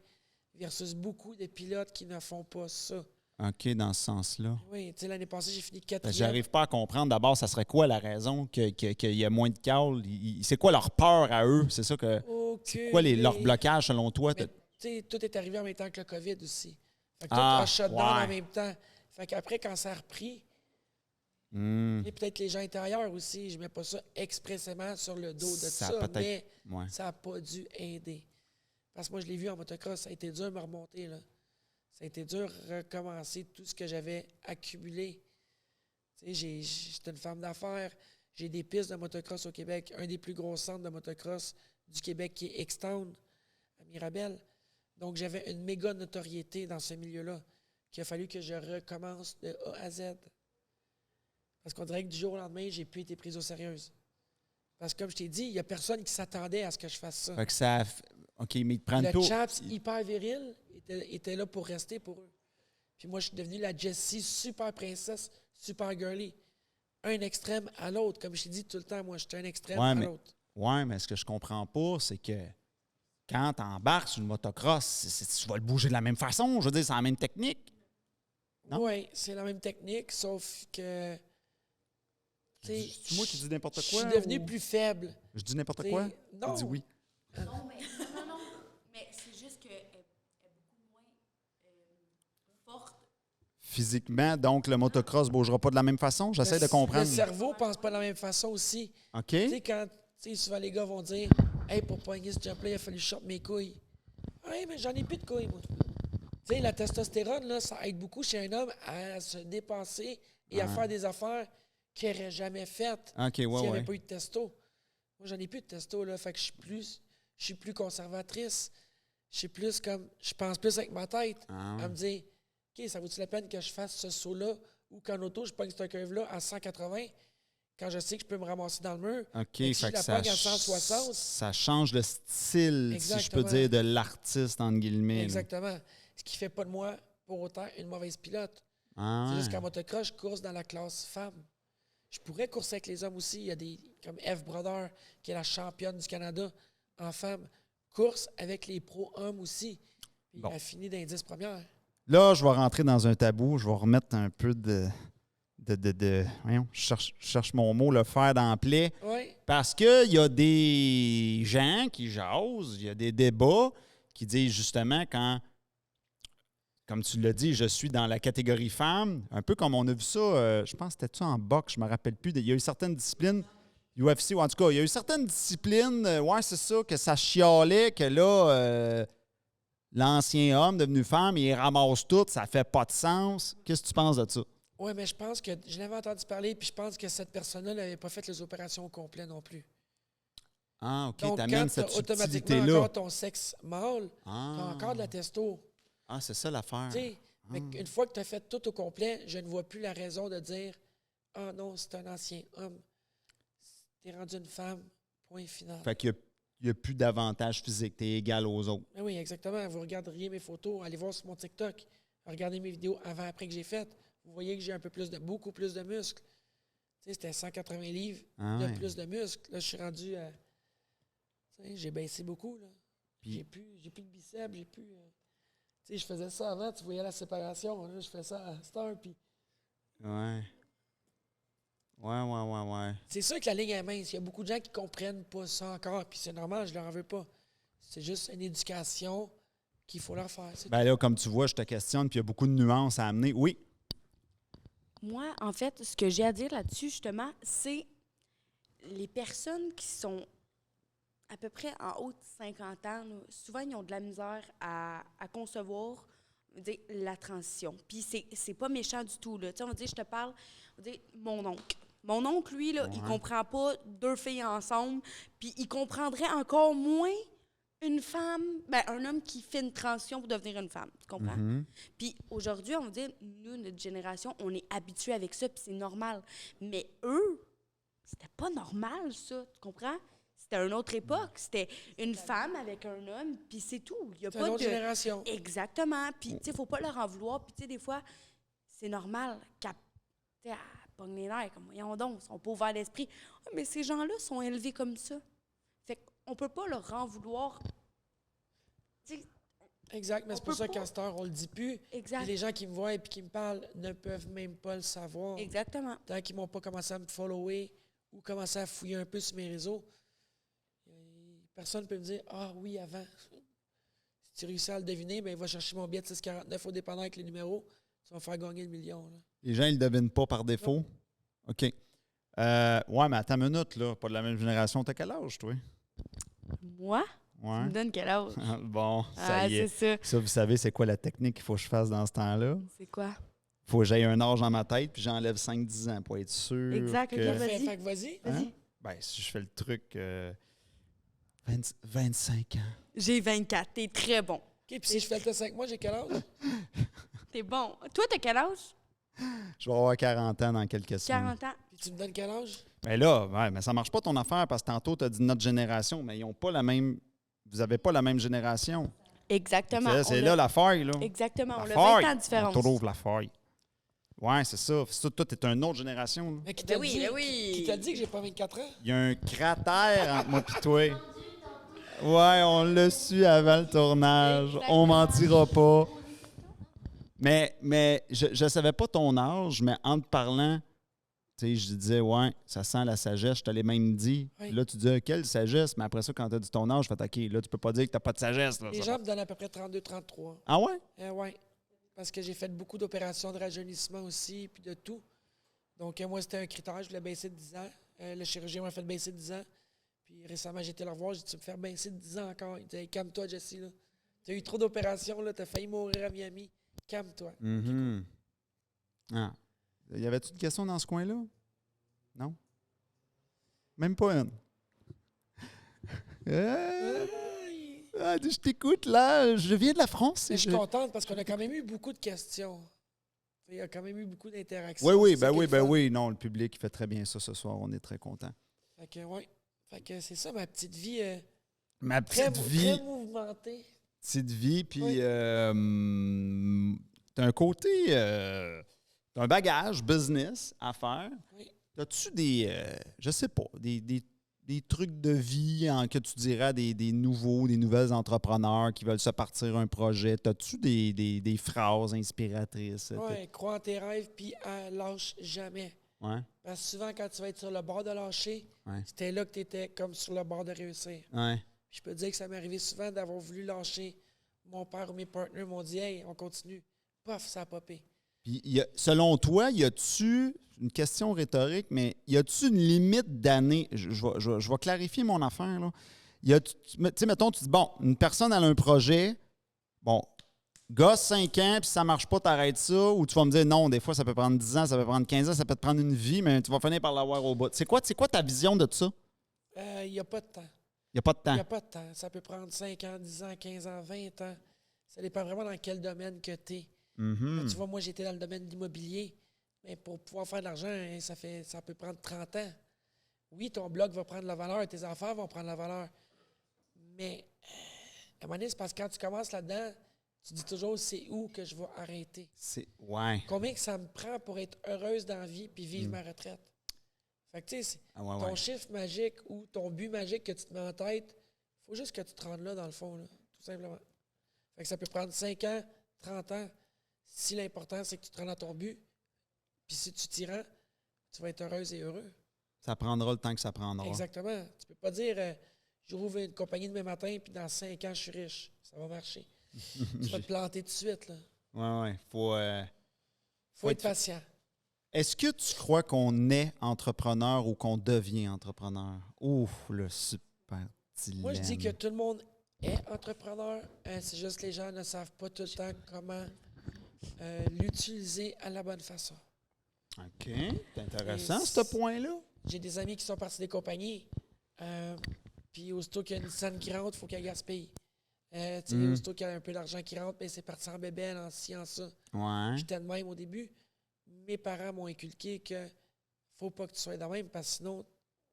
Versus beaucoup de pilotes qui ne font pas ça. OK, dans ce sens-là. Oui, tu sais, l'année passée, j'ai fini Ben, quatrième. j'arrive pas à comprendre. D'abord, ça serait quoi la raison qu'il y a moins de calls? C'est quoi leur peur à eux? C'est ça que. C'est quoi leur blocage selon toi? Mais, tu sais, tout est arrivé en même temps que le COVID aussi. Fait que Ah, tout a shut down ouais. en même temps. Fait qu'après, quand ça a repris, Hmm. et peut-être les gens intérieurs aussi, je mets pas ça expressément sur le dos de Ça a ça, peut-être- mais ouais. ça n'a pas dû aider. Parce que moi, je l'ai vu en motocross, ça a été dur de me remonter, là. Ça a été dur de recommencer tout ce que j'avais accumulé. Tu sais, j'étais une femme d'affaires, j'ai des pistes de motocross au Québec, un des plus gros centres de motocross du Québec qui est X-Town, à Mirabel. Donc, j'avais une méga notoriété dans ce milieu-là qu'il a fallu que je recommence de A à Z. Parce qu'on dirait que du jour au lendemain, j'ai plus été prise au sérieux. Parce que, comme je t'ai dit, il n'y a personne qui s'attendait à ce que je fasse ça. Fait que ça... OK, mais ils te prennent Le tout. Chaps, hyper viril, était là pour rester pour eux. Puis moi, je suis devenue la Jessie, super princesse, super girly. Un extrême à l'autre. Comme je t'ai dit tout le temps, moi, j'étais un extrême à l'autre. Ouais, mais ce que je comprends pas, c'est que quand tu embarques sur le motocross, tu vas le bouger de la même façon. Je veux dire, c'est la même technique. Oui, c'est la même technique, sauf que... C'est moi qui dis n'importe quoi? Je suis devenu plus faible. Je dis n'importe quoi? Non. Je dis oui. Non, mais c'est juste qu'elle est beaucoup moins forte. Physiquement, donc le motocross ne bougera pas de la même façon? J'essaie de comprendre. Le cerveau ne pense pas de la même façon aussi. OK. Tu sais, quand souvent les gars vont dire « Hey, pour pogner ce jump-là, il a fallu que je sorte mes couilles. » Hey, mais j'en ai plus de couilles, moi. Tu sais, la testostérone, là, ça aide beaucoup chez un homme à se dépasser et à faire des affaires qu'il n'aurait jamais faites s'il n'y avait pas eu de testo. Moi, j'en ai plus de testo, là. Fait que je suis plus conservatrice. Je pense plus avec ma tête à me dire « OK, ça vaut-tu la peine que je fasse ce saut-là ou qu'en auto, je pogne ce curve-là à 180 quand je sais que je peux me ramasser dans le mur? » OK, si je la pogne à 160... Ça change le style, si je peux dire, de l'artiste, entre guillemets. Exactement. Ce qui ne fait pas de moi, pour autant, une mauvaise pilote. Ah, C'est juste qu'en motocross, je course dans la classe femme. Je pourrais courser avec les hommes aussi. Il y a des comme Eve Brother, qui est la championne du Canada en femme, course avec les pros-hommes aussi. Puis elle a fini dans les 10 premières. Là, je vais rentrer dans un tabou. Je vais remettre un peu voyons, je cherche mon mot, le fer dans la plaie. Oui. Parce qu'il y a des gens qui jasent, il y a des débats qui disent justement quand, comme tu l'as dit, je suis dans la catégorie femme, un peu comme on a vu ça, je pense que c'était-tu en boxe, je ne me rappelle plus. Il y a eu certaines disciplines, UFC, ou en tout cas, il y a eu certaines disciplines, c'est ça, que ça chialait, que là, l'ancien homme devenu femme, il ramasse tout, ça fait pas de sens. Qu'est-ce que tu penses de ça? Oui, mais je pense que je l'avais entendu parler, puis je pense que cette personne-là n'avait pas fait les opérations au complet non plus. Ah, OK, Donc, t'amènes quand cette tu as automatiquement subtilité-là. encore ton sexe mâle, tu as encore de la testo. Ah, c'est ça l'affaire. Mais une fois que tu as fait tout au complet, je ne vois plus la raison de dire « Ah non, c'est un ancien homme. T'es rendu une femme. Point final. » Fait qu'il n'y a plus d'avantage physique. Tu es égal aux autres. Mais oui, exactement. Vous regarderiez mes photos, allez voir sur mon TikTok, regardez mes vidéos avant-après que j'ai faites. Vous voyez que j'ai beaucoup plus de muscles. Tu sais, c'était 180 livres de plus de muscles. Là, je suis rendu à... Tu sais, j'ai baissé beaucoup, là. J'ai plus de biceps, j'ai plus... Tu sais, je faisais ça avant, tu voyais la séparation. Là, je fais ça à Star, puis... Ouais. C'est sûr que la ligne est mince. Il y a beaucoup de gens qui ne comprennent pas ça encore, puis c'est normal, je leur en veux pas. C'est juste une éducation qu'il faut leur faire. Ben là, comme tu vois, je te questionne, puis il y a beaucoup de nuances à amener. Oui. Moi, en fait, ce que j'ai à dire là-dessus, justement, c'est les personnes qui sont à peu près en haut de 50 ans, là, souvent, ils ont de la misère à concevoir la transition. Puis c'est pas méchant du tout. Là. On va dire, je te parle, on va dire, mon oncle. Mon oncle, lui, là, il comprend pas deux filles ensemble, puis il comprendrait encore moins une femme, un homme qui fait une transition pour devenir une femme, tu comprends? Puis aujourd'hui, on va dire, nous, notre génération, on est habitués avec ça, puis c'est normal. Mais eux, c'était pas normal, ça, tu comprends? C'était une autre époque. C'était une femme avec un homme, puis c'est tout. Il y a c'est pas une autre génération. Exactement. Puis, tu sais, faut pas leur en vouloir. Puis, tu sais, des fois, c'est normal qu'elle pogne les nerfs, comme, voyons donc, ils sont pas ouverts d'esprit. Ah, mais ces gens-là sont élevés comme ça. Fait qu'on peut pas leur en vouloir. T'sais, exact, mais c'est pour ça qu'à cette heure, on le dit plus. Exact. Puis les gens qui me voient et qui me parlent ne peuvent même pas le savoir. Exactement. Tant qu'ils m'ont pas commencé à me follower ou commencé à fouiller un peu sur mes réseaux, personne ne peut me dire « Ah oui, avant. » Si tu réussis à le deviner, ben va chercher mon billet de 6,49 au dépendant avec les numéros. Tu vas faire gagner le million. Là. Les gens, ils ne le devinent pas par défaut? Non. OK. Ouais, mais attends une minute, là. Pas de la même génération. T'as quel âge, toi? Moi? Ouais. Tu me donnes quel âge? Bon, ça y est. C'est ça. Ça, vous savez, c'est quoi la technique qu'il faut que je fasse dans ce temps-là? C'est quoi? Faut que j'aille un âge dans ma tête, puis j'enlève 5-10 ans pour être sûr. Exact. Que... Vas-y. Fait que vas-y. Hein? Ben, si je fais le truc... 25 ans. J'ai 24. T'es très bon. OK, puis si je fais le test avec moi, j'ai quel âge? T'es bon. Toi, t'as quel âge? Je vais avoir 40 ans dans quelques semaines. 40 ans. Puis tu me donnes quel âge? Mais là, ouais, mais ça marche pas ton affaire parce que tantôt, tu as dit notre génération, mais ils ont pas la même. Vous avez pas la même génération. Exactement. C'est On là a- la faille, là. Exactement. On La a 20 ans faille. de différence. On trouve la faille. Ouais, c'est ça. Toi, t'es une autre génération, là. Mais qui t'a Ben oui, dit, ben oui. Qui t'a dit que j'ai pas 24 ans? Il y a un cratère entre moi et toi. Ouais, on l'a su avant le tournage. On mentira pas. Mais je savais pas ton âge, mais en te parlant, tu sais, je disais, ouais, ça sent la sagesse. Je te l'ai même dit. Oui. Là, tu disais, quelle sagesse? Mais après ça, quand tu as dit ton âge, je fais, OK, là, tu peux pas dire que t'as pas de sagesse. Là, Les ça gens va. me donnent à peu près 32-33. Ah ouais? Oui. Parce que j'ai fait beaucoup d'opérations de rajeunissement aussi, puis de tout. Donc, moi, c'était un critère. Je voulais baisser de 10 ans. Le chirurgien m'a fait baisser de 10 ans. Puis récemment, j'ai été le revoir. J'ai dit, tu me faire baisser de 10 ans encore. Il dit, hey, calme-toi, Jesse. Tu as eu trop d'opérations. Tu as failli mourir à Miami. Calme-toi. Mhm. Ah. Y avait-tu une question dans ce coin-là? Non? Même pas une. Je t'écoute, là. Je viens de la France. Mais je suis contente parce qu'on a quand même eu beaucoup de questions. Il y a quand même eu beaucoup d'interactions. Oui, oui, C'est ça qui est le fun. oui. Non, le public fait très bien ça ce soir. On est très contents. Fait que, ouais. Fait que c'est ça, ma petite vie. Ma Très, petite vie. très mouvementée. Petite vie, puis Oui. t'as un côté, t'as un bagage business à faire. Oui. As-tu des, je sais pas, des trucs de vie que tu dirais à des nouvelles entrepreneurs qui veulent se partir un projet? As-tu des phrases inspiratrices? Ouais, crois en tes rêves, puis lâche jamais. Ouais, Parce que souvent, quand tu vas être sur le bord de lâcher, ouais, c'était là que tu étais comme sur le bord de réussir. ouais. Puis je peux te dire que ça m'est arrivé souvent d'avoir voulu lâcher. Mon père ou mes partenaires m'ont dit « Hey, on continue. » Pof, ça a popé. Puis, selon toi, y a-tu, une question rhétorique, mais y a-tu une limite d'années? Je vais clarifier mon affaire, là. Tu sais, mettons, tu dis, bon, une personne elle a un projet, bon, gosse 5 ans, puis ça marche pas, t'arrêtes ça, ou tu vas me dire, non, des fois, ça peut prendre 10 ans, ça peut prendre 15 ans, ça peut te prendre une vie, mais tu vas finir par l'avoir au bout. C'est quoi ta vision de ça? Il n'y a pas de temps. Il n'y a pas de Il temps. n'y a pas de temps. Ça peut prendre 5 ans, 10 ans, 15 ans, 20 ans. Ça dépend vraiment dans quel domaine que tu es. Mhm. Tu vois, moi, j'étais dans le domaine de l'immobilier. Mais pour pouvoir faire de l'argent, hein, ça peut prendre 30 ans. Oui, ton blog va prendre la valeur, tes affaires vont prendre la valeur. Mais à un moment donné, c'est parce que quand tu commences là-dedans, tu dis toujours c'est où que je vais arrêter. Ouais. Combien que ça me prend pour être heureuse dans la vie puis vivre ma retraite? Fait que tu sais, Ah ouais, ton ouais. chiffre magique ou ton but magique que tu te mets en tête, il faut juste que tu te rendes là, dans le fond, là, tout simplement. Fait que ça peut prendre 5 ans, 30 ans. Si l'important, c'est que tu te rendes à ton but, puis si tu t'y rends, tu vas être heureuse et heureux. Ça prendra le temps que ça prendra. Exactement. Tu peux pas dire j'ouvre une compagnie demain matin, puis dans 5 ans, je suis riche. Ça va marcher. Tu vas te planter tout de suite. Là. Ouais. Faut être patient. Est-ce que tu crois qu'on est entrepreneur ou qu'on devient entrepreneur? Ouf, le super dilemme. Moi, je dis que tout le monde est entrepreneur. C'est juste que les gens ne savent pas tout le temps comment l'utiliser à la bonne façon. OK. C'est intéressant, Et ce point-là. J'ai des amis qui sont partis des compagnies. Puis aussitôt qu'il y a une scène qui rentre, il faut qu'elle gaspille. Aussitôt qu'il y a un peu d'argent qui rentre, ben, c'est parti en bébelle, en ci, en ça. Ouais. J'étais de même au début. Mes parents m'ont inculqué que faut pas que tu sois de même parce que sinon,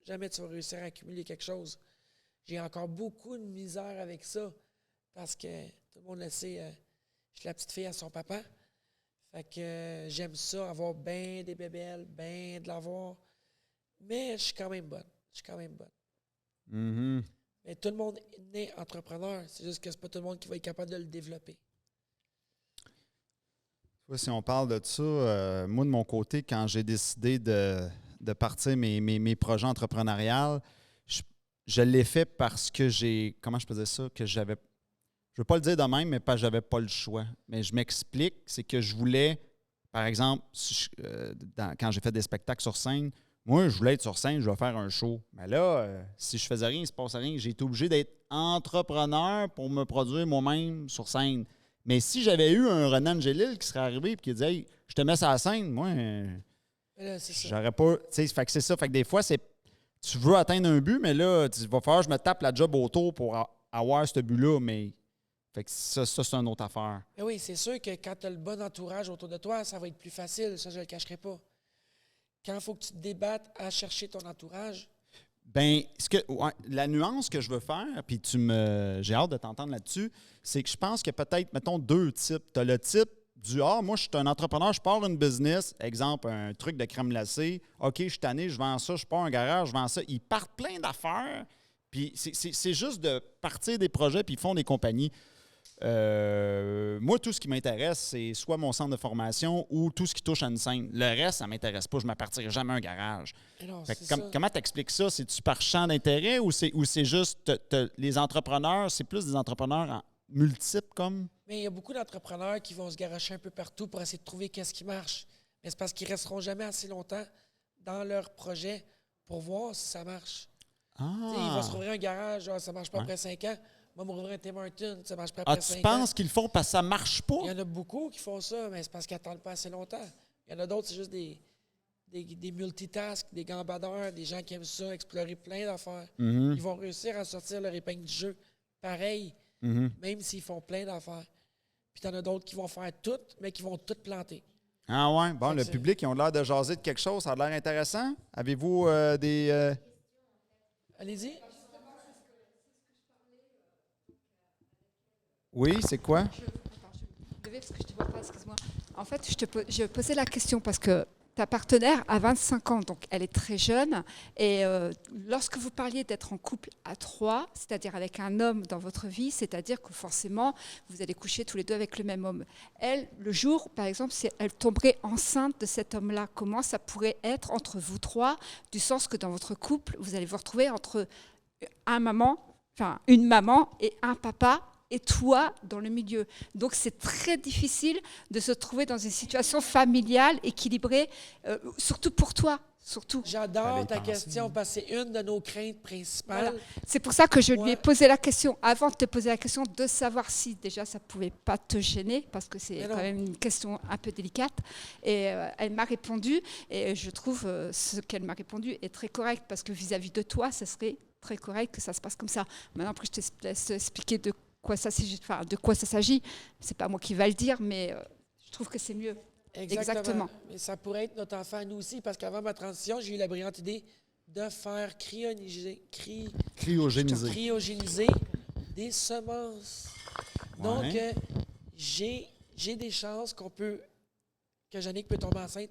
jamais tu vas réussir à accumuler quelque chose. J'ai encore beaucoup de misère avec ça parce que tout le monde le sait, je suis la petite fille à son papa. Fait que j'aime ça, avoir bien des bébelles, bien de l'avoir. Mais je suis quand même bonne. Mhm. Mais tout le monde est né entrepreneur. C'est juste que c'est pas tout le monde qui va être capable de le développer. Ouais, si on parle de ça, moi, de mon côté, quand j'ai décidé de partir mes projets entrepreneuriaux, je l'ai fait parce que comment je faisais ça? Que j'avais, je ne veux pas le dire de même, mais parce que j'avais pas le choix. Mais je m'explique, c'est que je voulais, par exemple, quand j'ai fait des spectacles sur scène, moi, je voulais être sur scène, je vais faire un show. Mais là, si je faisais rien, il ne se passait rien. J'ai été obligé d'être entrepreneur pour me produire moi-même sur scène. Mais si j'avais eu un Renan Angélil qui serait arrivé et qui disait hey, je te mets sur la scène, moi, Là, c'est ça. j'aurais pas. Tu sais, fait que c'est ça. Fait que des fois, tu veux atteindre un but, mais là, il va falloir que je me tape la job autour pour avoir ce but-là. Mais Fait que ça c'est une autre affaire. Mais oui, c'est sûr que quand tu as le bon entourage autour de toi, ça va être plus facile. Ça, je ne le cacherai pas. Quand il faut que tu te débattes à chercher ton entourage, Ben, la nuance que je veux faire, puis j'ai hâte de t'entendre là-dessus, c'est que je pense qu'il y a peut-être, mettons, deux types. Tu as le type moi, je suis un entrepreneur, je pars une business, exemple, un truc de crème glacée. OK, je suis tanné, je vends ça, je pars un garage, je vends ça. Ils partent plein d'affaires, puis c'est juste de partir des projets, puis ils font des compagnies. Moi, tout ce qui m'intéresse, c'est soit mon centre de formation ou tout ce qui touche à une scène. Le reste, ça ne m'intéresse pas. Je ne me partirai jamais un garage. non, Fait que c'est ça. comment tu expliques ça? C'est-tu par champ d'intérêt ou c'est juste les entrepreneurs, c'est plus des entrepreneurs multiples comme? Mais il y a beaucoup d'entrepreneurs qui vont se garocher un peu partout pour essayer de trouver qu'est-ce qui marche. Mais c'est parce qu'ils ne resteront jamais assez longtemps dans leur projet pour voir si ça marche. Tu sais, ils vont se rouvrir un garage, ça ne marche pas après 5 ans. Moi, me rouvrir un Tim Hortons, ça ne marche pas après 5 ans. Tu penses qu'ils le font parce que ça ne marche pas? Il y en a beaucoup qui font ça, mais c'est parce qu'ils n'attendent pas assez longtemps. Il y en a d'autres, c'est juste des multitasks, des gambadeurs, des gens qui aiment ça, explorer plein d'affaires. Mm-hmm. Ils vont réussir à sortir leur épingle du jeu pareil, même s'ils font plein d'affaires. Puis t'en as d'autres qui vont faire toutes, mais qui vont toutes planter. Ah ouais? Bon, Fait le que public, ils ont l'air de jaser de quelque chose. Ça a l'air intéressant. Avez-vous des... Allez-y. Oui, c'est quoi? Je parce que je te vois pas, excuse-moi. En fait, je posais la question parce que ta partenaire a 25 ans, donc elle est très jeune. Et lorsque vous parliez d'être en couple à 3, c'est-à-dire avec un homme dans votre vie, c'est-à-dire que forcément, vous allez coucher tous les deux avec le même homme. Elle, le jour, par exemple, si elle tomberait enceinte de cet homme-là, comment ça pourrait être entre vous trois, du sens que dans votre couple, vous allez vous retrouver entre une maman et un papa, et toi dans le milieu. Donc c'est très difficile de se trouver dans une situation familiale équilibrée, surtout pour toi. Surtout. J'adore ta question parce que c'est une de nos craintes principales. Voilà. C'est pour ça que je lui ai posé la question, avant de te poser la question, de savoir si déjà ça ne pouvait pas te gêner, parce que c'est quand même une question un peu délicate. Et elle m'a répondu, et je trouve ce qu'elle m'a répondu est très correct, parce que vis-à-vis de toi, ça serait très correct que ça se passe comme ça. Maintenant, après, je te laisse expliquer de quoi ça s'agit. C'est pas moi qui va le dire, mais je trouve que c'est mieux. Exactement. Mais ça pourrait être notre enfant à nous aussi, parce qu'avant ma transition, j'ai eu la brillante idée de faire cryogéniser des semences. Donc, j'ai des chances que Jannick peut tomber enceinte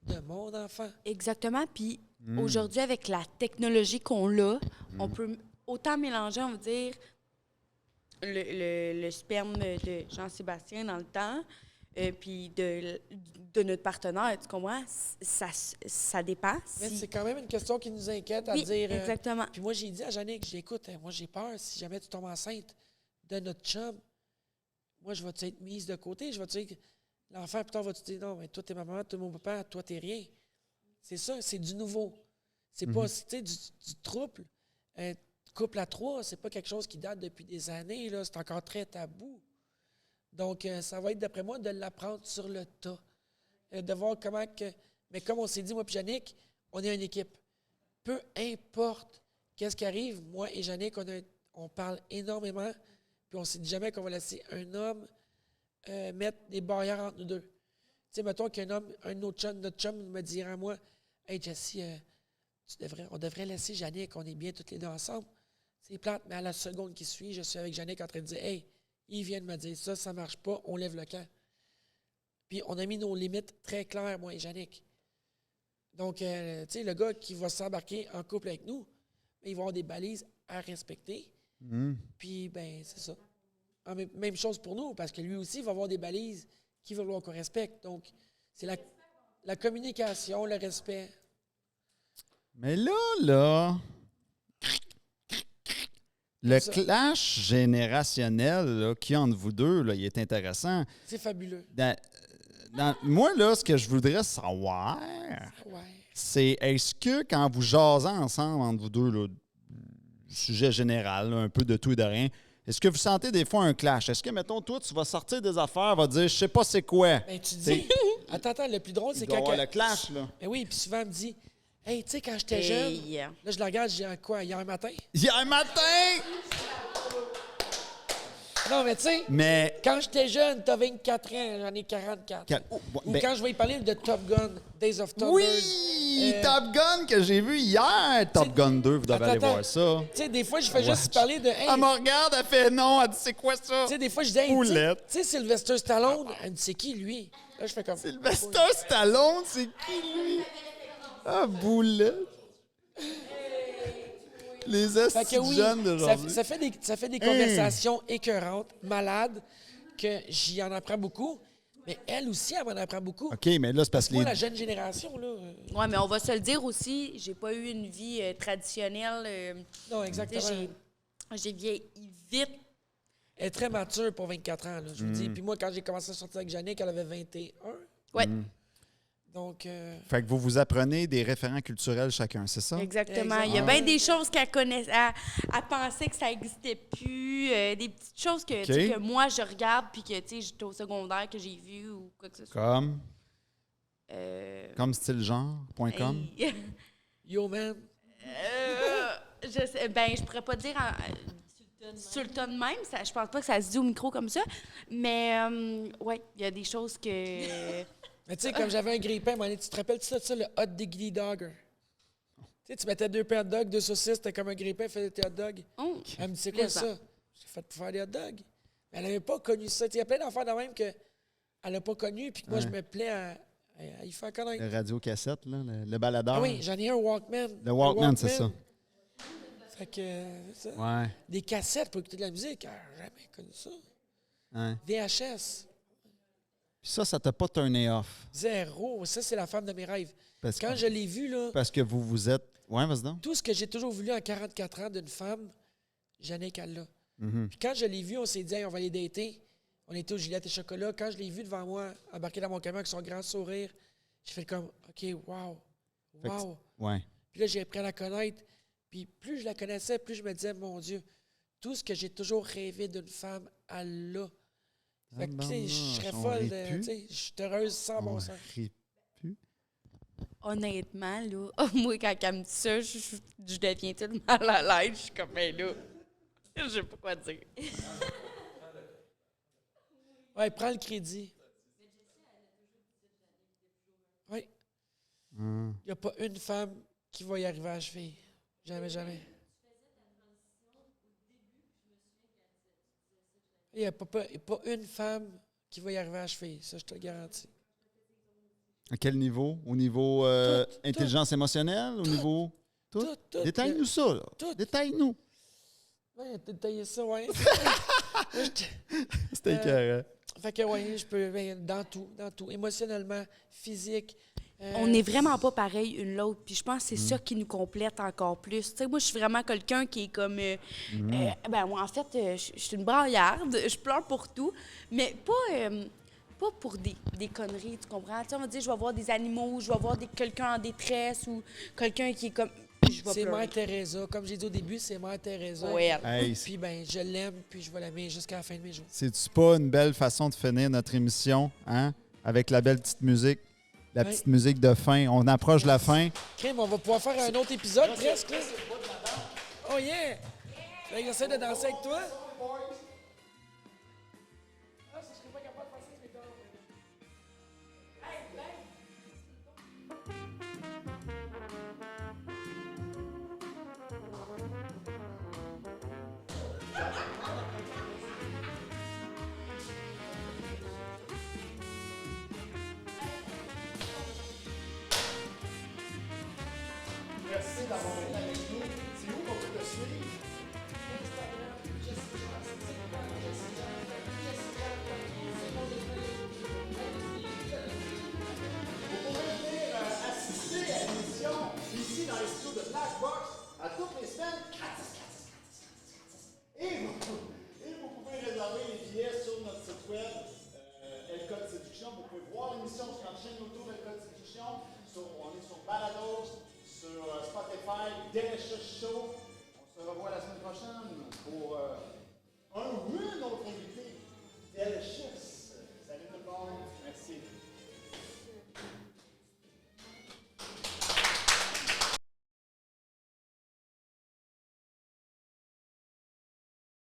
de mon enfant. Exactement. Puis aujourd'hui, avec la technologie qu'on a, on peut autant mélanger, on va dire, le sperme de Jean-Sébastien dans le temps, puis de notre partenaire, tu comprends? Ça dépend. Mais c'est quand même une question qui nous inquiète à dire. Exactement. Puis moi, j'ai dit à Jannick, écoute, moi j'ai peur, si jamais tu tombes enceinte de notre chum, moi je vais-tu être mise de côté? Je vais-tu dire, l'enfant, plus tard, va-tu dire, non, mais toi t'es ma maman, toi mon papa, toi t'es rien. C'est ça, c'est du nouveau. C'est pas, tu sais, du trouble. Couple à 3, c'est pas quelque chose qui date depuis des années, là. C'est encore très tabou. Donc, ça va être, d'après moi, de l'apprendre sur le tas. De voir comment que... Mais comme on s'est dit, moi et Jannick, on est une équipe. Peu importe qu'est-ce qui arrive, moi et Jannick, on parle énormément, puis on s'est dit jamais qu'on va laisser un homme mettre des barrières entre nous deux. Tu sais, mettons notre chum me dirait à moi, « Hey, Jessie, on devrait laisser Jannick, on est bien toutes les deux ensemble. » C'est plate, mais à la seconde qui suit, je suis avec Jannick en train de dire « Hey, il vient de me dire ça, ça marche pas, on lève le camp. » Puis on a mis nos limites très claires, moi et Jannick. Donc, tu sais, le gars qui va s'embarquer en couple avec nous, il va avoir des balises à respecter. Puis, ben, c'est ça. Même chose pour nous, parce que lui aussi va avoir des balises qu'il va vouloir qu'on respecte. Donc, c'est la communication, le respect. Mais là... Le clash générationnel qu'il y a entre vous deux, là, il est intéressant. C'est fabuleux. Moi, là, ce que je voudrais savoir, c'est est-ce que quand vous jasez ensemble entre vous deux, là, sujet général, là, un peu de tout et de rien, est-ce que vous sentez des fois un clash? Est-ce que, mettons, toi, tu vas sortir des affaires, va dire, je sais pas c'est quoi? Ben, tu dis, attends, le plus drôle, c'est quand... le clash, là. Ben oui, puis souvent, elle me dit, hey, tu sais, quand j'étais jeune, là, je la regarde, je dis, quoi, hier matin? Hier matin! Non, mais tu sais, Mais quand j'étais jeune, t'as 24 ans, j'en ai 44. Ou ben- quand je vais y parler de Top Gun, Days of Thunder. oui! Top Gun que j'ai vu hier! Top Gun 2, vous devez aller Attends. voir ça. Tu sais, des fois, je fais juste parler de. Hey, Elle me regarde, elle fait non, elle dit c'est quoi ça? tu sais, des fois, je dis, hey, tu sais- Poulette. tu sais, Sylvester Stallone, elle me dit, c'est qui lui? Là, je fais comme. Sylvester Stallone, c'est qui lui? Ah, boulette! Les Fait que estis oui, jeunes d'aujourd'hui. ça fait des conversations écœurantes, malades, que j'y en apprends beaucoup. Mais elle aussi, elle m'en apprend beaucoup. OK, mais là, c'est parce que Moi, les... la jeune génération, là. Ouais, mais on va se le dire aussi, j'ai pas eu une vie traditionnelle. Non, Tu exactement. sais, j'ai vieilli vite. Elle est très mature pour 24 ans, là, je vous dis. Puis moi, quand j'ai commencé à sortir avec Jannick, elle avait 21. Ouais, Donc, Fait que vous vous apprenez des référents culturels chacun, c'est ça? exactement. Il y a bien des choses qu'elle connaissait. Elle pensait que ça n'existait plus. Des petites choses que, tu sais, que moi, je regarde puis que, tu sais, j'étais au secondaire, que j'ai vu ou quoi que ce soit. Comme? Euh, Comme stylegenre.com? hey. yo, man. Je pourrais pas dire sur le ton de même. Ça, je pense pas que ça se dit au micro comme ça. Mais, ouais, il y a des choses que... Mais tu sais, comme j'avais un grille-pain, à un moment donné, tu te rappelles de ça, le hot diggity dogger? Tu sais, tu mettais 2 pains de hot dogs, 2 saucisses, c'était comme un grille-pain, faisait tes hot dogs. Oh, Elle me dit, c'est quoi plaisant. ça? J'ai fait pour faire des hot dogs. Mais elle n'avait pas connu ça. Tu sais, il y a plein d'enfants de même qu'elle n'a pas connu, puis que moi, je me plais à y faire connaître. Le radio-cassette, là, le baladeur. Ah oui, j'en ai un Walkman. Le Walkman, c'est ça. Fait que, ça. Ouais. Des cassettes pour écouter de la musique, elle n'a jamais connu ça. Hein. VHS, Puis ça t'a pas turné off. 0. Ça, c'est la femme de mes rêves. Parce Quand que, je l'ai vue, là, parce que vous êtes... Ouais, vas-y donc. tout ce que j'ai toujours voulu en 44 ans d'une femme, Jannick, elle l'a. Mhm. Puis quand je l'ai vue, on s'est dit, hey, on va aller dater. On était au Gillette et Chocolat. Quand je l'ai vue devant moi, embarquée dans mon camion avec son grand sourire, j'ai fait comme, OK, wow, Fait que wow. Ouais. Puis là, j'ai appris à la connaître. Puis plus je la connaissais, plus je me disais, mon Dieu, tout ce que j'ai toujours rêvé d'une femme, elle l'a. Fait que, tu sais, je serais On folle, rit de- plus. tu sais, je suis heureuse sans bon On sens. rit plus. Honnêtement, là, moi, quand elle me dit ça, je deviens tellement mal à l'aise. Je suis comme, ben là, je sais pas quoi dire. Ouais, prends le crédit. Oui. Hum. Il n'y a pas une femme qui va y arriver à la cheville. Jamais, jamais. Il n'y a pas une femme qui va y arriver à la cheville. Ça, je te le garantis. À quel niveau? Au niveau Tout, intelligence émotionnelle? Au niveau... Tout? Tout. Détaille-nous ça, là. Tout. Détaille-nous. Ouais, t'as détaillé ça, ouais. Moi, C'était écœurant. fait que, ouais, je peux, ben, dans tout. Émotionnellement, physique. On n'est vraiment pas pareil une l'autre. Puis je pense que c'est ça qui nous complète encore plus. Tu sais, moi, je suis vraiment quelqu'un qui est comme... ben, moi, en fait, je suis une braillarde. Je pleure pour tout. Mais pas pour des conneries, tu comprends? Tu sais, on va dire, je vais voir des animaux, je vais voir quelqu'un en détresse ou quelqu'un qui est comme... Je vais C'est pleurer. Mère Teresa. Comme j'ai dit au début, c'est Mère Teresa. Ouais. Hey, Puis, ben, je l'aime, puis je vais l'aimer jusqu'à la fin de mes jours. c'est-tu pas une belle façon de finir notre émission, hein? Avec la belle petite musique, la Ouais. petite musique de fin. On approche de la fin. Crime, on va pouvoir faire un autre épisode presque. Là. Oh yeah! Là, j'essaie de danser avec toi. Merci d'avoir été avec nous. C'est où qu'on peut te suivre? Vous pouvez venir assister à l'émission ici dans les studios de Black Box à toutes les semaines. Et vous pouvez réserver les billets sur notre site web L-Code Séduction. Vous pouvez voir l'émission sur notre chaîne YouTube L-Code Séduction. On est sur Balados, sur Spotify, Delicious Show. On se revoit la semaine prochaine pour un ou une autre invité.